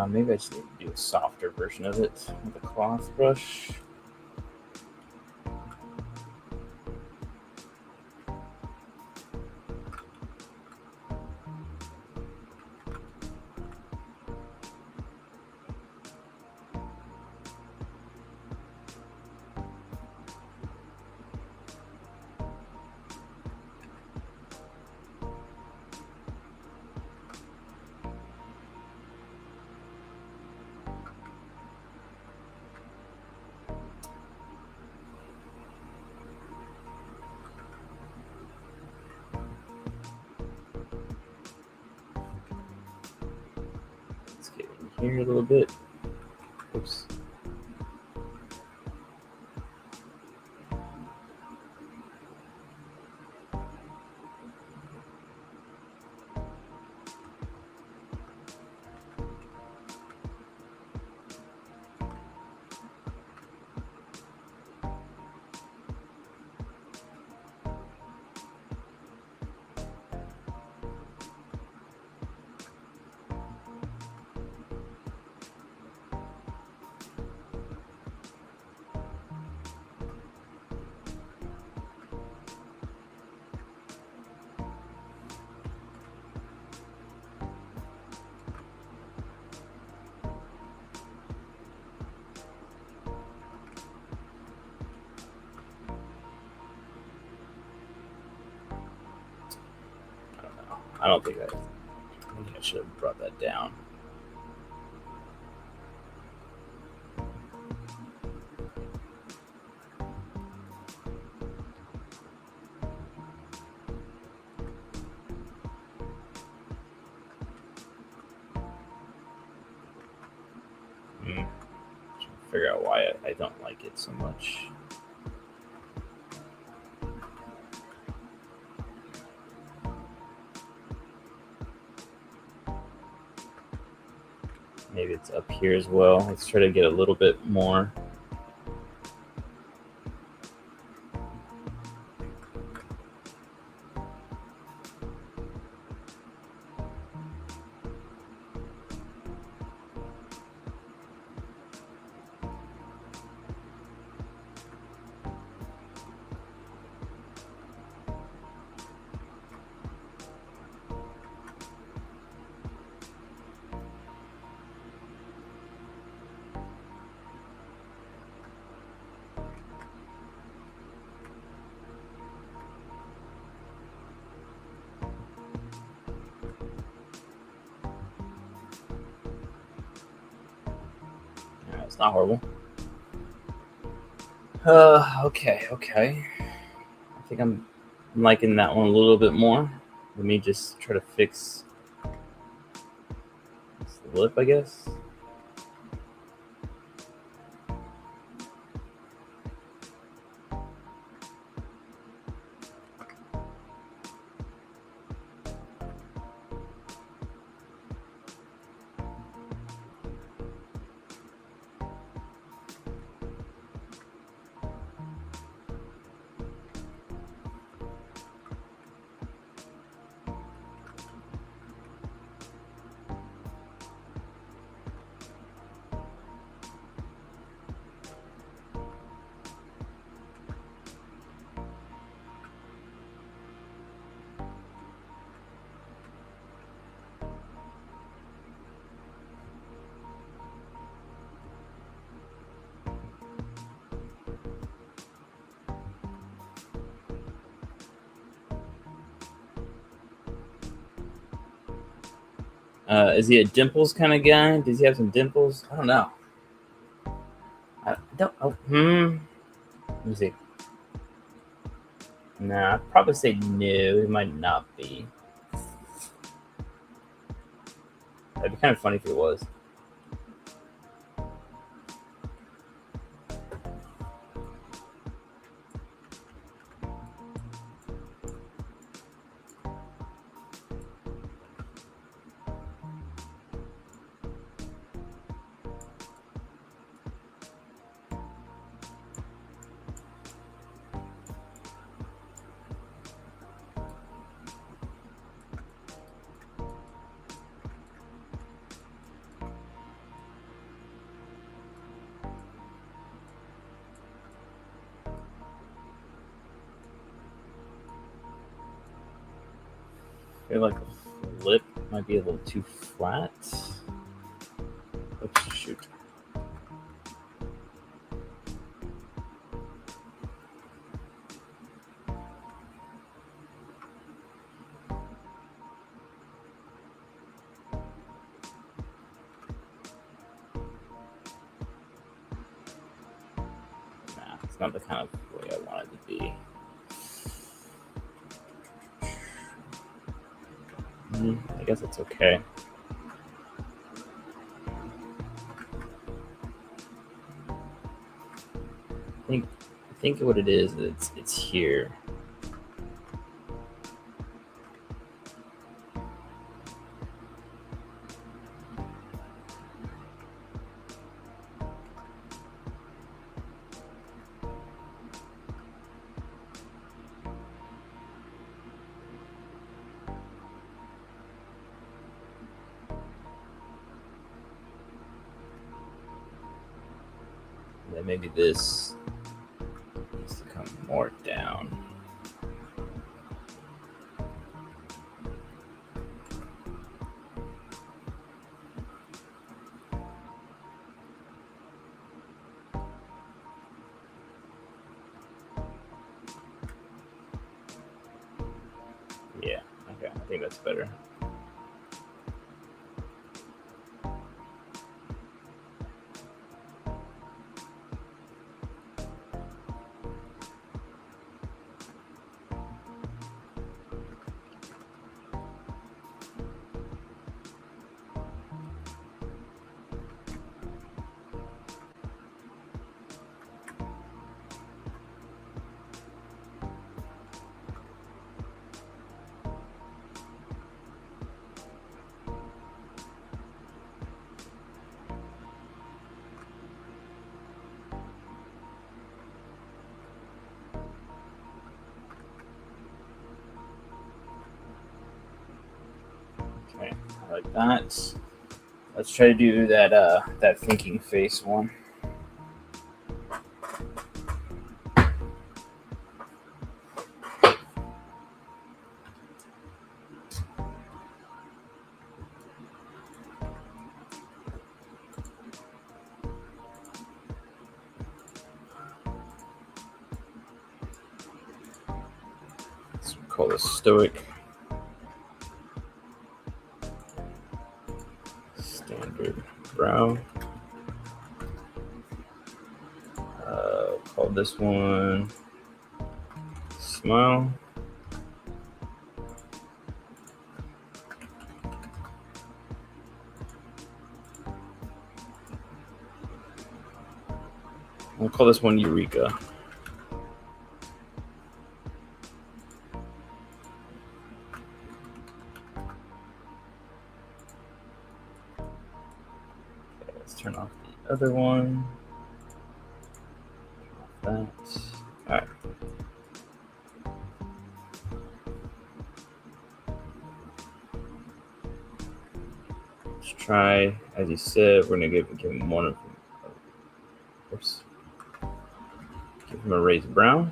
Maybe I just need to do a softer version of it with a cloth brush. Let's get in here a little bit. Oops. I think I should have brought that down. Trying to figure out why I don't like it so much. Maybe it's up here as well. Let's try to get a little bit more. It's not horrible. Okay. I think I'm I'm liking that one a little bit more. Let me just try to fix the lip, I guess. Is he a dimples kind of guy? Does he have some dimples? I don't know. I don't. Oh, Let me see. Nah, I'd probably say no. He might not be. That'd be kind of funny if it was. I feel like the lip might be a little too flat. Oops, shoot. Nah, it's not the kind of way I want it to be. I guess it's okay. I think what it is, it's here. Then maybe this needs to come more down. Yeah, okay, I think that's better. Okay, I like that. Let's try to do that thinking face one. Let's call this stoic. Standard brow. Call this one smile. I'll call this one Eureka. Okay, let's turn off the other one. Turn off that. All right. Let's try, as you said, we're gonna give him one of them. Oops. Give him a raised brown.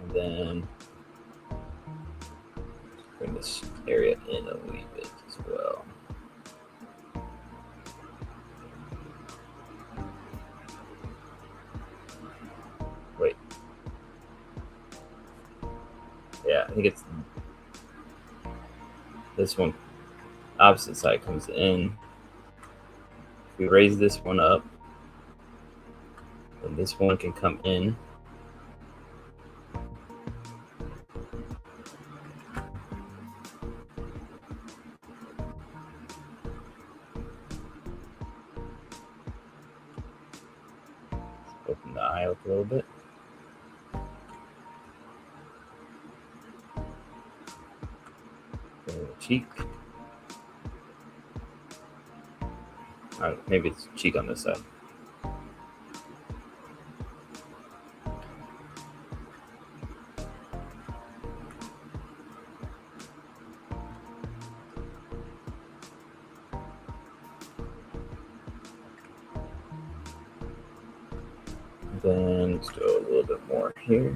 And then bring this area in a wee bit as well. Wait. Yeah, I think it's this one. Opposite side comes in. If we raise this one up, then this one can come in. Open the eye up a little bit. Bring the cheek. All right, maybe it's cheek on this side. Then let's do a little bit more here.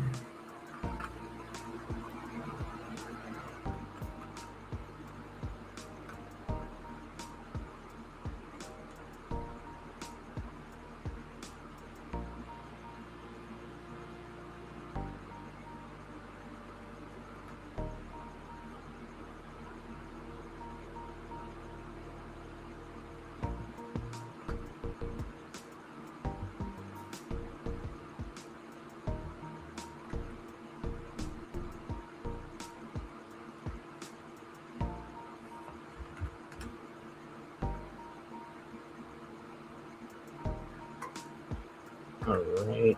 All right.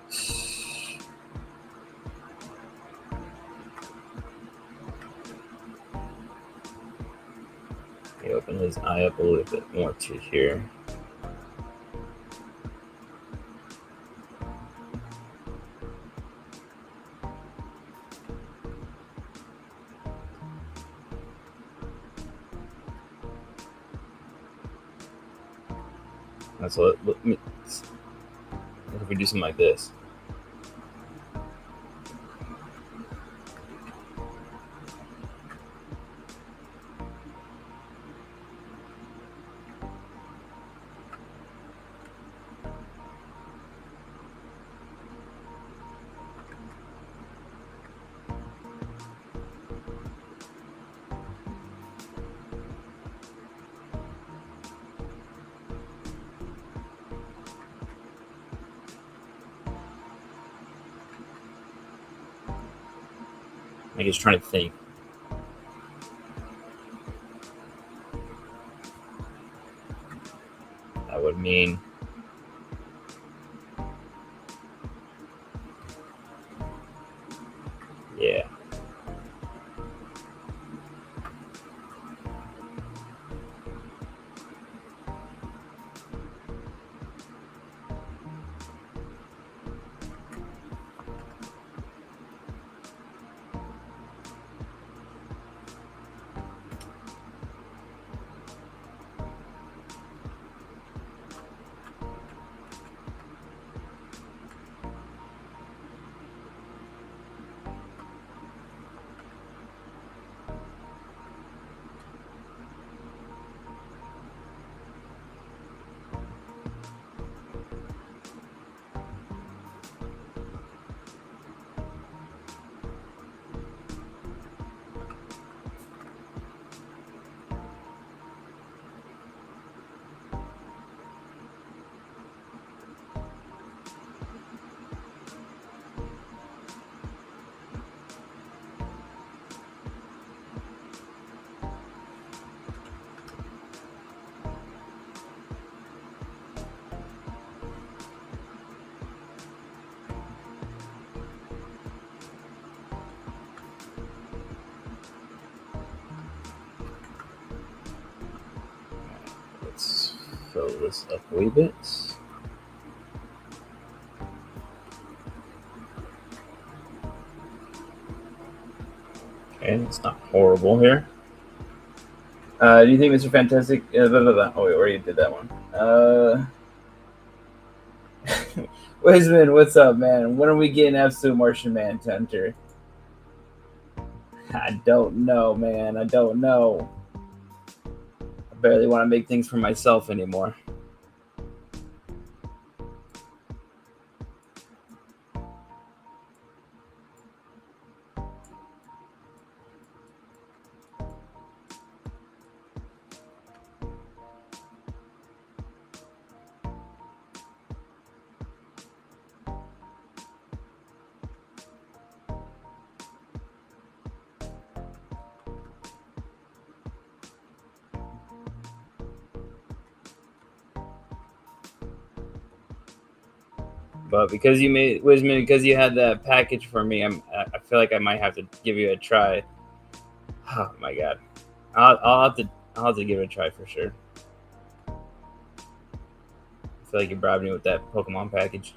Okay, open his eye up a little bit more to here. That's what if we do something like this. I'm just trying to think. That would mean yeah. fill this up a wee bit. Okay, it's not horrible here. Do you think Mr. Fantastic? Oh, wait, already did that one. Wisman, what's up, man? When are we getting Absolute Martian Manhunter? I don't know, man. I don't know. I barely want to make things for myself anymore. But because you made Wisman, because you had that package for me, I feel like I might have to give you a try. Oh my god, I'll have to give it a try for sure. I feel like you bribed me with that Pokemon package.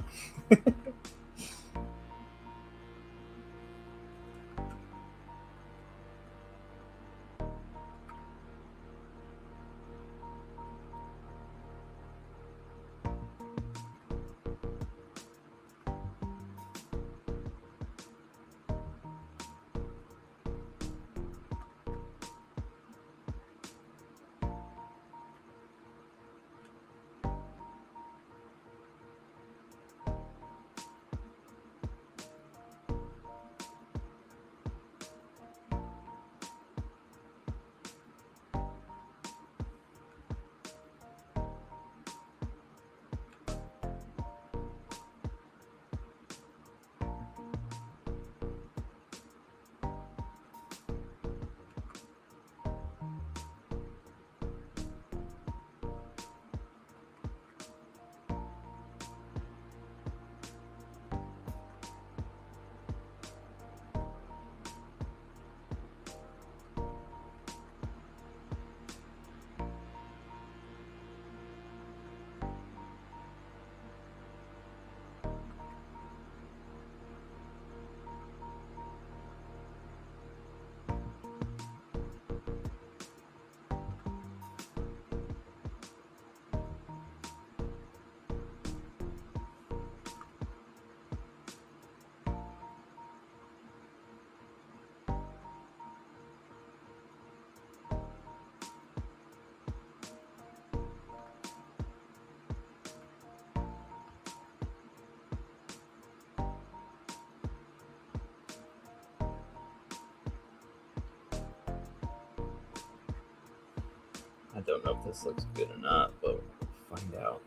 I don't know if this looks good or not, but we'll find out.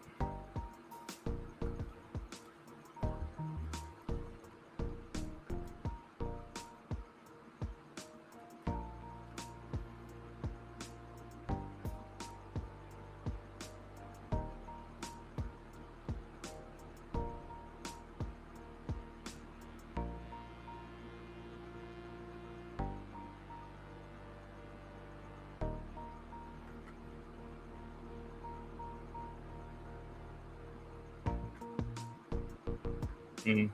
Mm.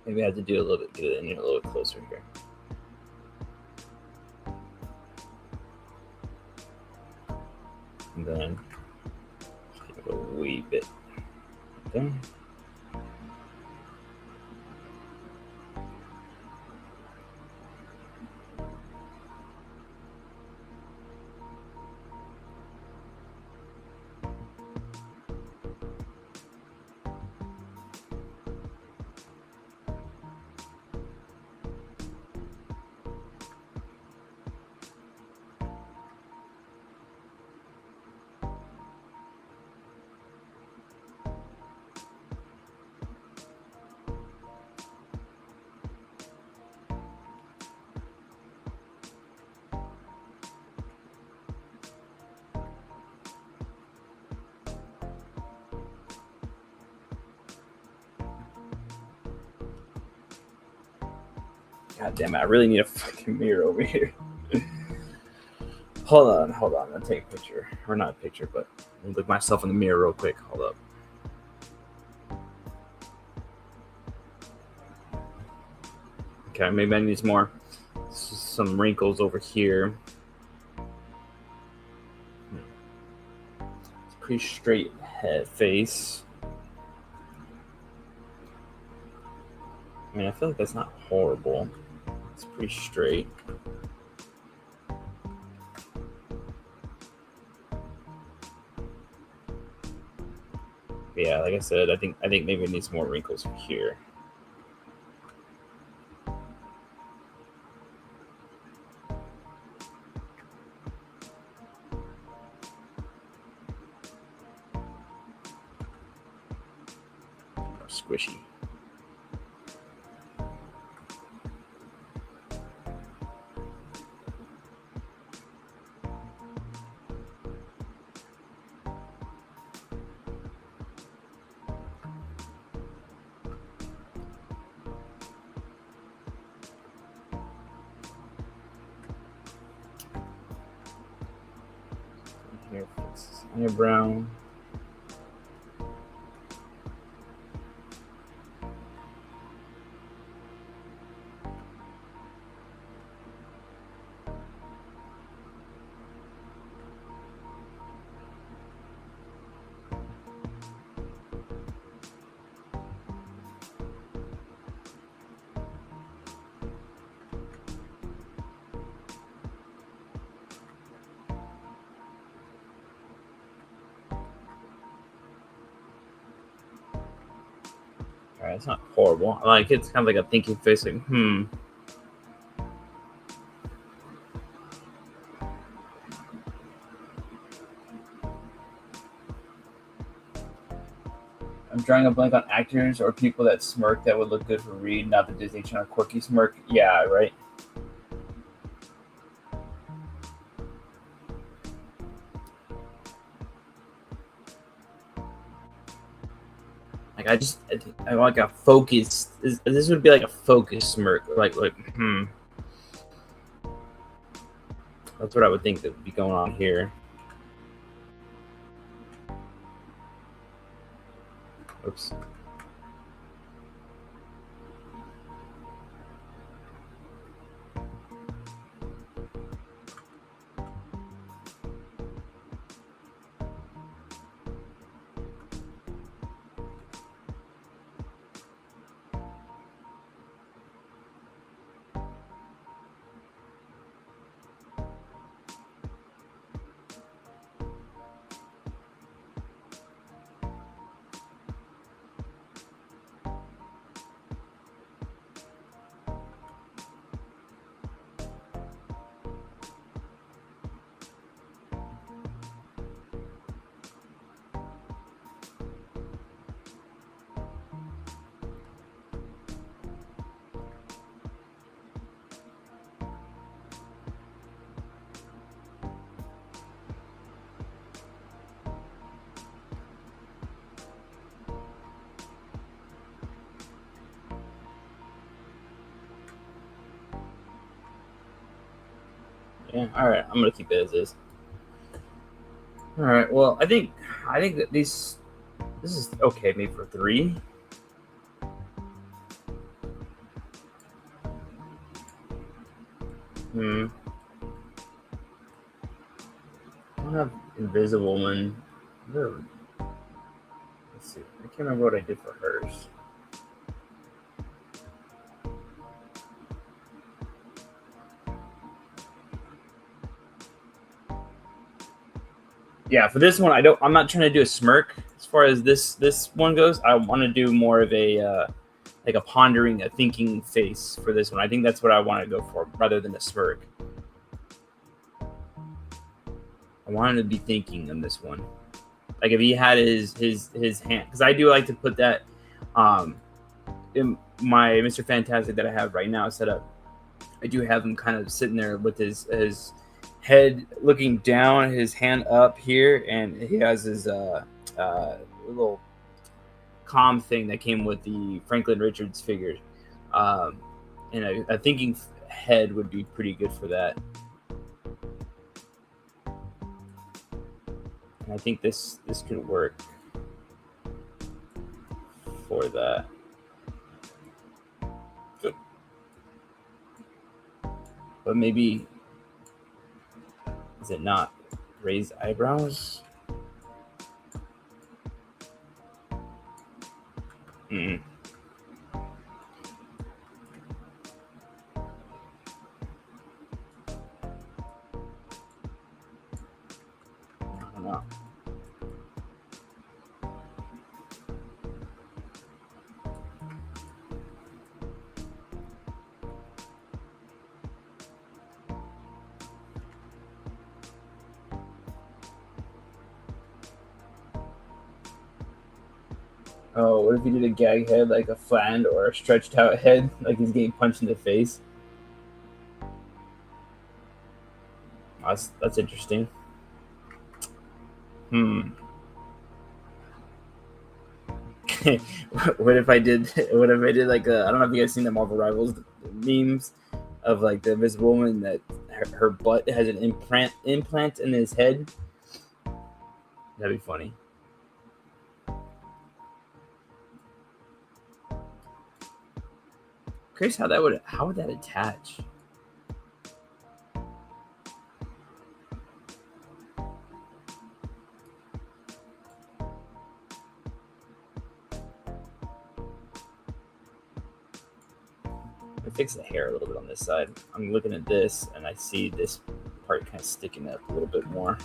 Maybe I have to do a little bit, get it in here a little bit closer here. And then give it a wee bit there. God damn it! I really need a fucking mirror over here. Hold on. I'm gonna take a picture, or not a picture, but let me look myself in the mirror real quick. Hold up. Okay, maybe I need some wrinkles over here. It's a pretty straight head face. I mean, I feel like that's not horrible. It's pretty straight. But yeah, like I said, I think maybe it needs more wrinkles here. Squishy. Here, fix this eyebrow. Alright, it's not horrible. Like, it's kind of like a thinking face, like, I'm drawing a blank on actors or people that smirk that would look good for Reed, not the Disney Channel quirky smirk. Yeah, right. Like, I want like a focus. This would be like a focus smirk. Like. That's what I would think that would be going on here. Oops. Yeah, all right. I'm gonna keep it as is. All right. Well, I think that this is okay. Maybe for 3. I don't have Invisible Woman. Let's see. I can't remember what I did for hers. Yeah, for this one, I'm not trying to do a smirk as far as this one goes. I want to do more of a like a pondering, a thinking face for this one. I think that's what I want to go for rather than a smirk. I want him to be thinking on this one. Like if he had his hand, because I do like to put that in my Mr. Fantastic that I have right now set up. I do have him kind of sitting there with his head looking down, his hand up here, and he has his little calm thing that came with the Franklin Richards figure. And a thinking head would be pretty good for that. And I think this could work for that. But maybe, is it not raised eyebrows? Mm. I don't know. Oh, what if he did a gag head, like a flattened or a stretched out head, like he's getting punched in the face? That's interesting. Hmm. What if I did? What if I did like I don't know if you guys seen the Marvel Rivals memes of like the Invisible Woman that her butt has an implant in his head. That'd be funny. Curious how would that attach? I fix the hair a little bit on this side. I'm looking at this and I see this part kind of sticking up a little bit more.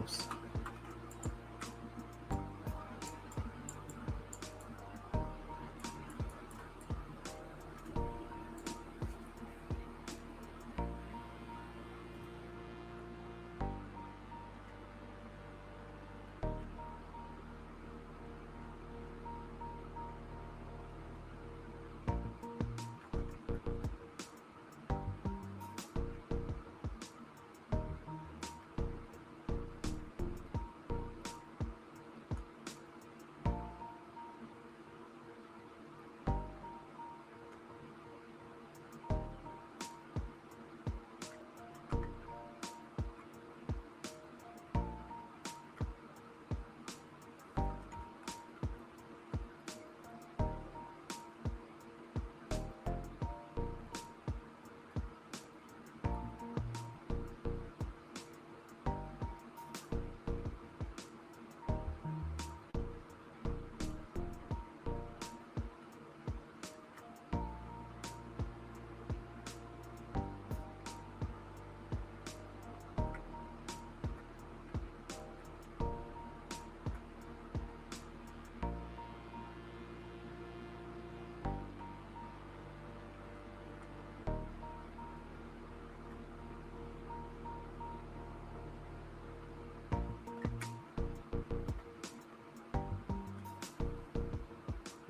Oops.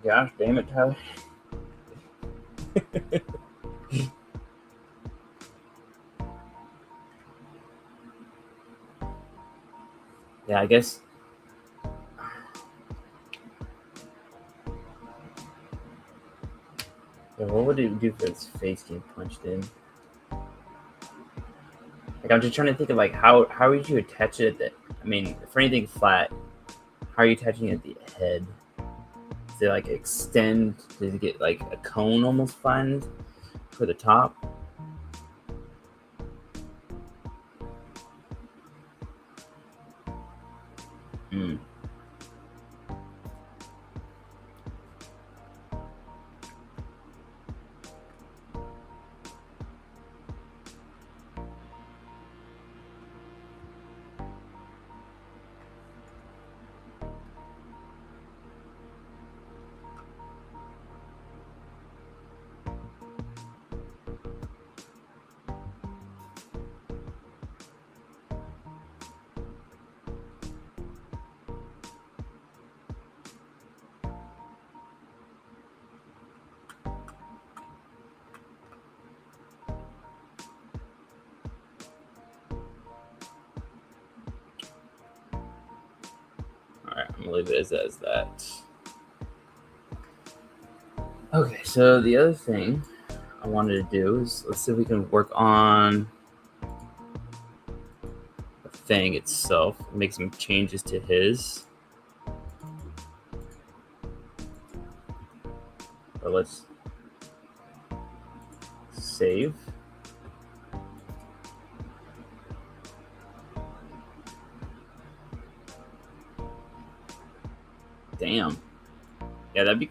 Gosh, damn it, Tyler. Yeah, I guess. Yeah, what would it do for his face getting punched in? Like, I'm just trying to think of like how would you attach it? I mean, for anything flat, how are you attaching it at the head? Does it like extend? Does it get like a cone almost flattened for the top? Hmm. All right, I'm gonna leave it as that. Okay, so the other thing I wanted to do is let's see if we can work on the thing itself, make some changes to his. Or let's save. Damn. Yeah, that'd be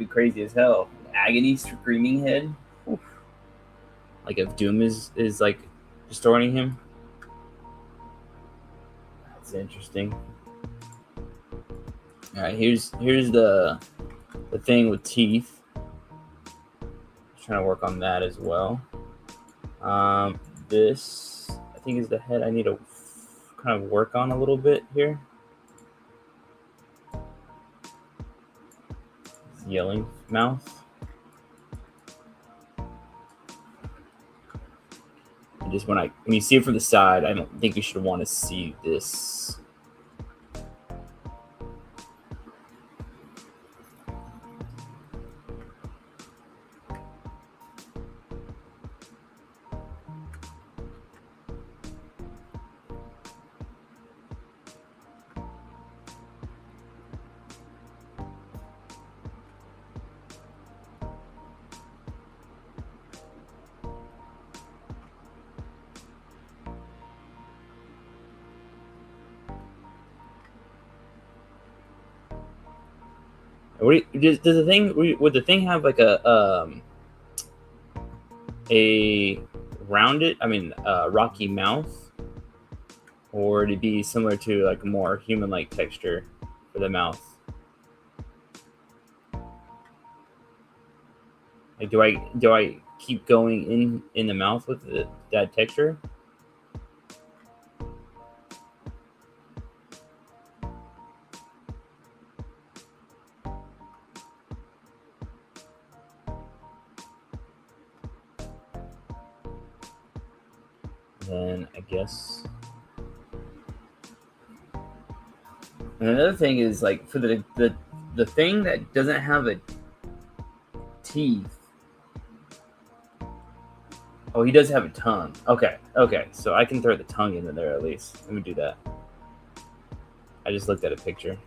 crazy as hell. Agony screaming head. Oof. Like if Doom is like distorting him. That's interesting. All right, here's the thing with teeth. Trying to work on that as well. This I think is the head I need to kind of work on a little bit here. It's yelling mouth. And just when you see it from the side, I don't think you should want to see this. Does the thing have like a rounded, rocky mouth, or to be similar to like a more human-like texture for the mouth? Like, do I keep going in the mouth with that texture? Then I guess. And another thing is like for the thing that doesn't have a teeth. Oh, he does have a tongue. Okay. So I can throw the tongue in there at least. Let me do that. I just looked at a picture.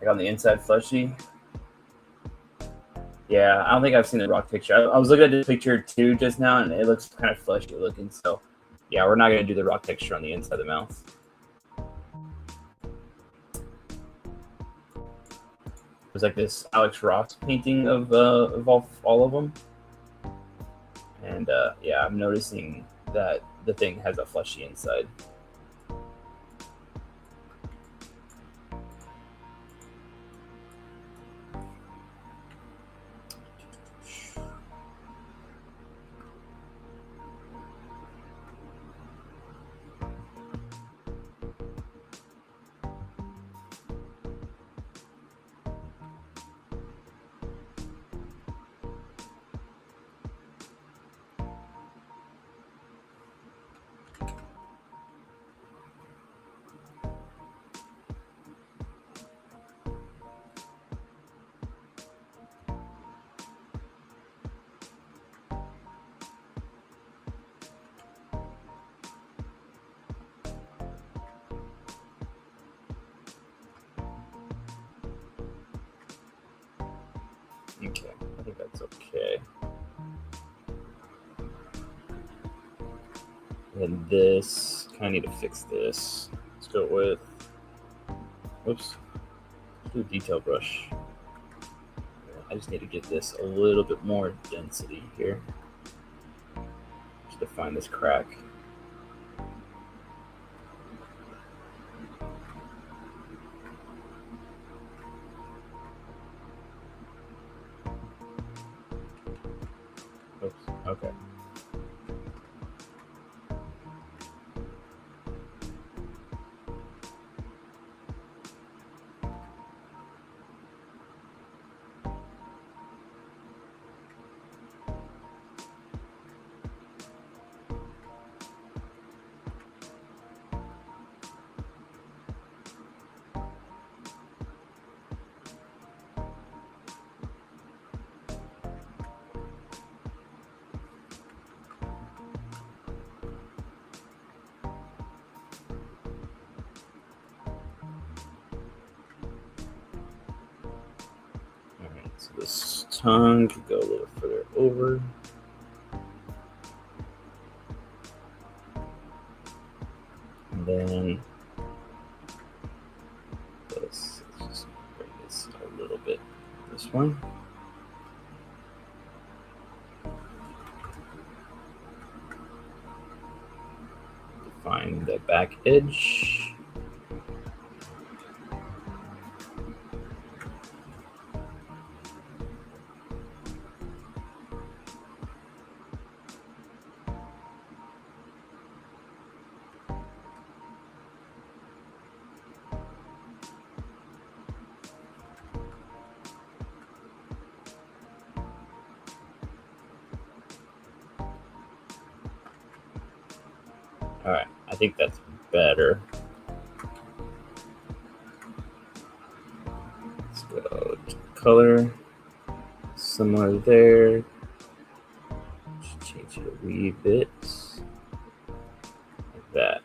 Like on the inside fleshy. Yeah, I don't think I've seen the rock picture. I was looking at this picture too just now, and it looks kind of fleshy looking. So, yeah, we're not going to do the rock texture on the inside of the mouth. There's like this Alex Ross painting of all of them, and yeah, I'm noticing that the thing has a fleshy inside. Okay, I think that's okay. And this, kind of need to fix this. Let's go with, whoops, let's do a detail brush. I just need to get this a little bit more density here, just to find this crack. Oops, okay. Alright, so this tongue could go a little further over. And then let's just bring this a little bit this way. Define the back edge. All right, I think that's better. Let's go to color, similar there. Just change it a wee bit, like that.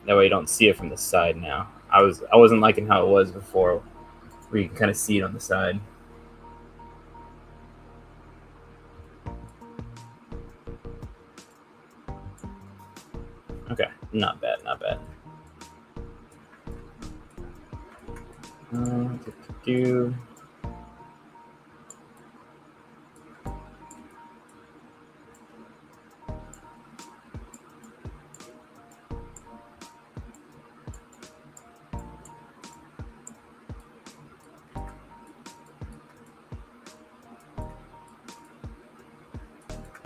That way you don't see it from the side now. I wasn't liking how it was before, where you can kind of see it on the side. Okay, not bad, not bad. Do.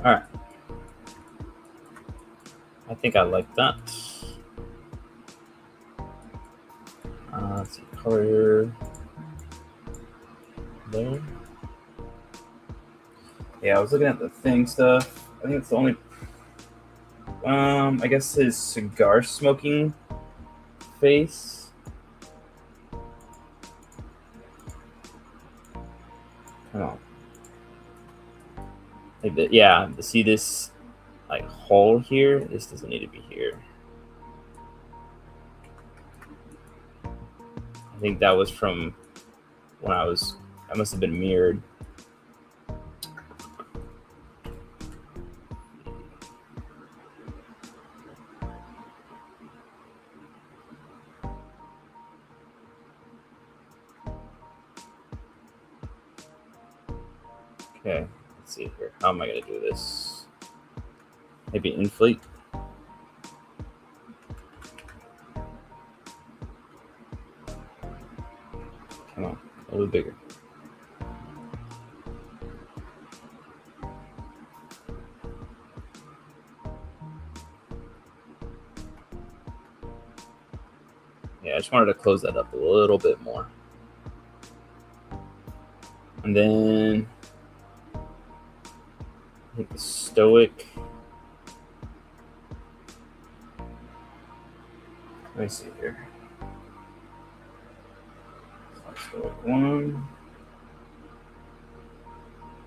All right. I think I like that. Let's see, color there. Yeah, I was looking at the thing stuff. I think it's the only, I guess his cigar smoking face. Come on. Like the, yeah, see this like hole here? This doesn't need to be here. I think that was from when I must have been mirrored. Okay, let's see here. How am I going to do this? Maybe inflate. Come on, a little bigger. Yeah, I just wanted to close that up a little bit more. And then I think the stoic. Let me see here. Stoic one.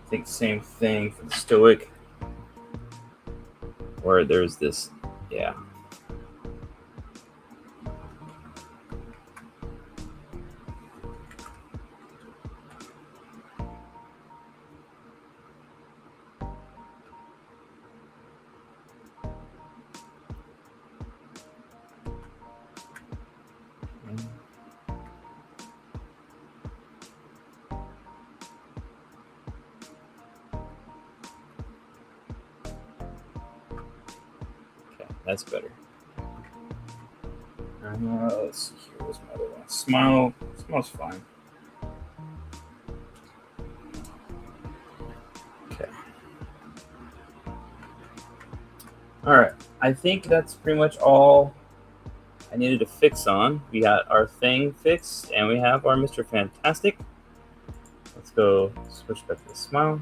I think same thing for the Stoic, where there's this, yeah. Okay, that's better. Let's see here. What's my other one? Smile. Smile's fine. Okay. All right. I think that's pretty much all I needed to fix on. We got our thing fixed, and we have our Mr. Fantastic. Let's go switch back to the smile.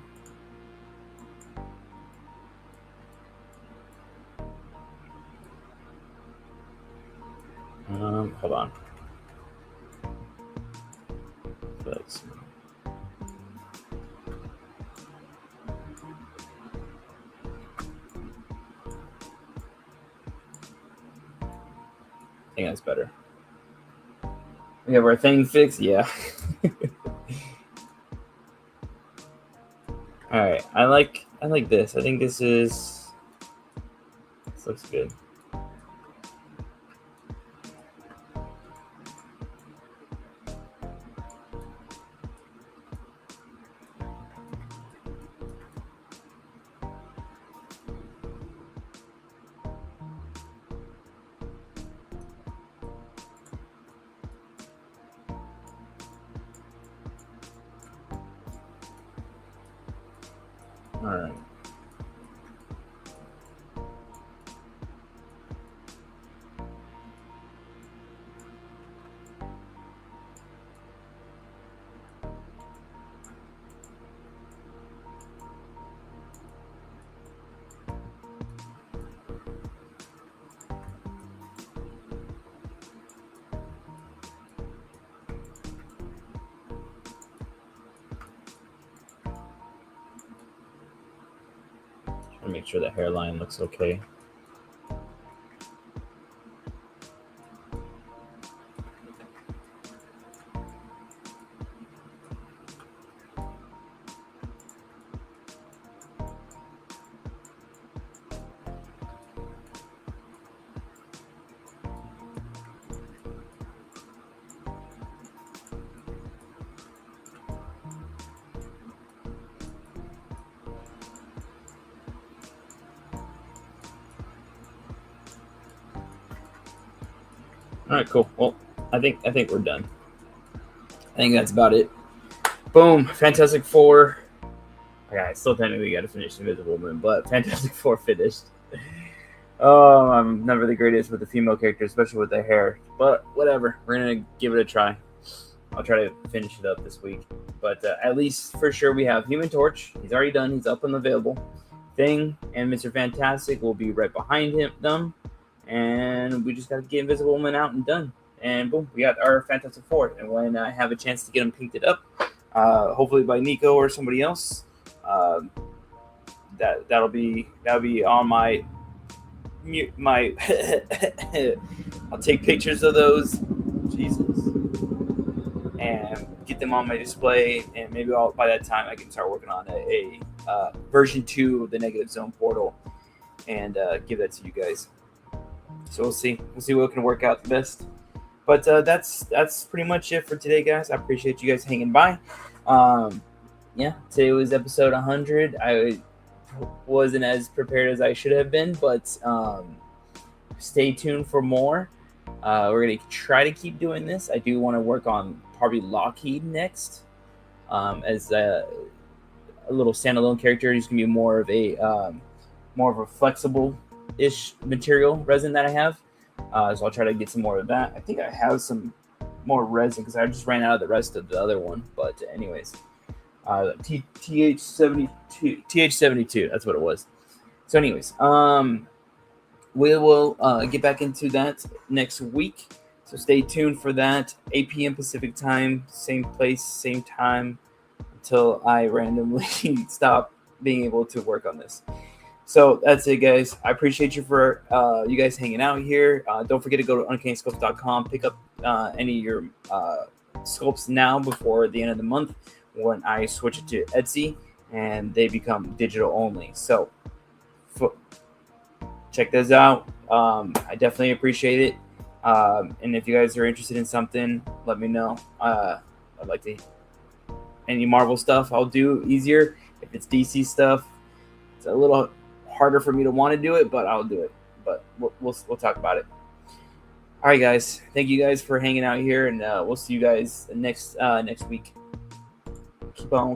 Hold on. Let's see. I think that's better. We have our thing fixed, yeah. All right, I like this. I think this looks good. All right. Trying to make sure the hairline looks okay. All right, cool. Well, I think we're done. I think that's about it. Boom, Fantastic Four. Okay, I still technically got to finish Invisible Woman, but Fantastic Four finished. Oh, I'm never the greatest with the female character, especially with the hair. But whatever, we're gonna give it a try. I'll try to finish it up this week. But at least for sure we have Human Torch. He's already done. He's up and available. Thing and Mr. Fantastic will be right behind them. And we just got to get Invisible Woman out and done. And boom, we got our Fantastic Four. And when I have a chance to get them painted up, hopefully by Nico or somebody else, that'll be on my I'll take pictures of those, Jesus, and get them on my display. And maybe by that time I can start working on a version 2 of the Negative Zone portal and give that to you guys. So we'll see what can work out the best. But that's pretty much it for today, guys. I appreciate you guys hanging by. Yeah, today was episode 100. I wasn't as prepared as I should have been, but stay tuned for more. We're going to try to keep doing this. I do want to work on probably Lockheed next as a little standalone character. He's going to be more of a flexible-ish material resin that I have. So I'll try to get some more of that. I think I have some more resin because I just ran out of the rest of the other one. But anyways, TH72, that's what it was. So anyways, we will get back into that next week. So stay tuned for that. 8 p.m. Pacific time, same place, same time. till I randomly stop being able to work on this. So that's it, guys. I appreciate you for you guys hanging out here. Don't forget to go to uncannysculpt.com, pick up any of your sculpts now before the end of the month when I switch it to Etsy and they become digital only. So check those out. I definitely appreciate it. And if you guys are interested in something, let me know. I'd like to any Marvel stuff I'll do easier. If it's DC stuff, it's a little harder for me to want to do it, but I'll do it. But we'll talk about it. All right, guys. Thank you guys for hanging out here, and we'll see you guys next week. Keep on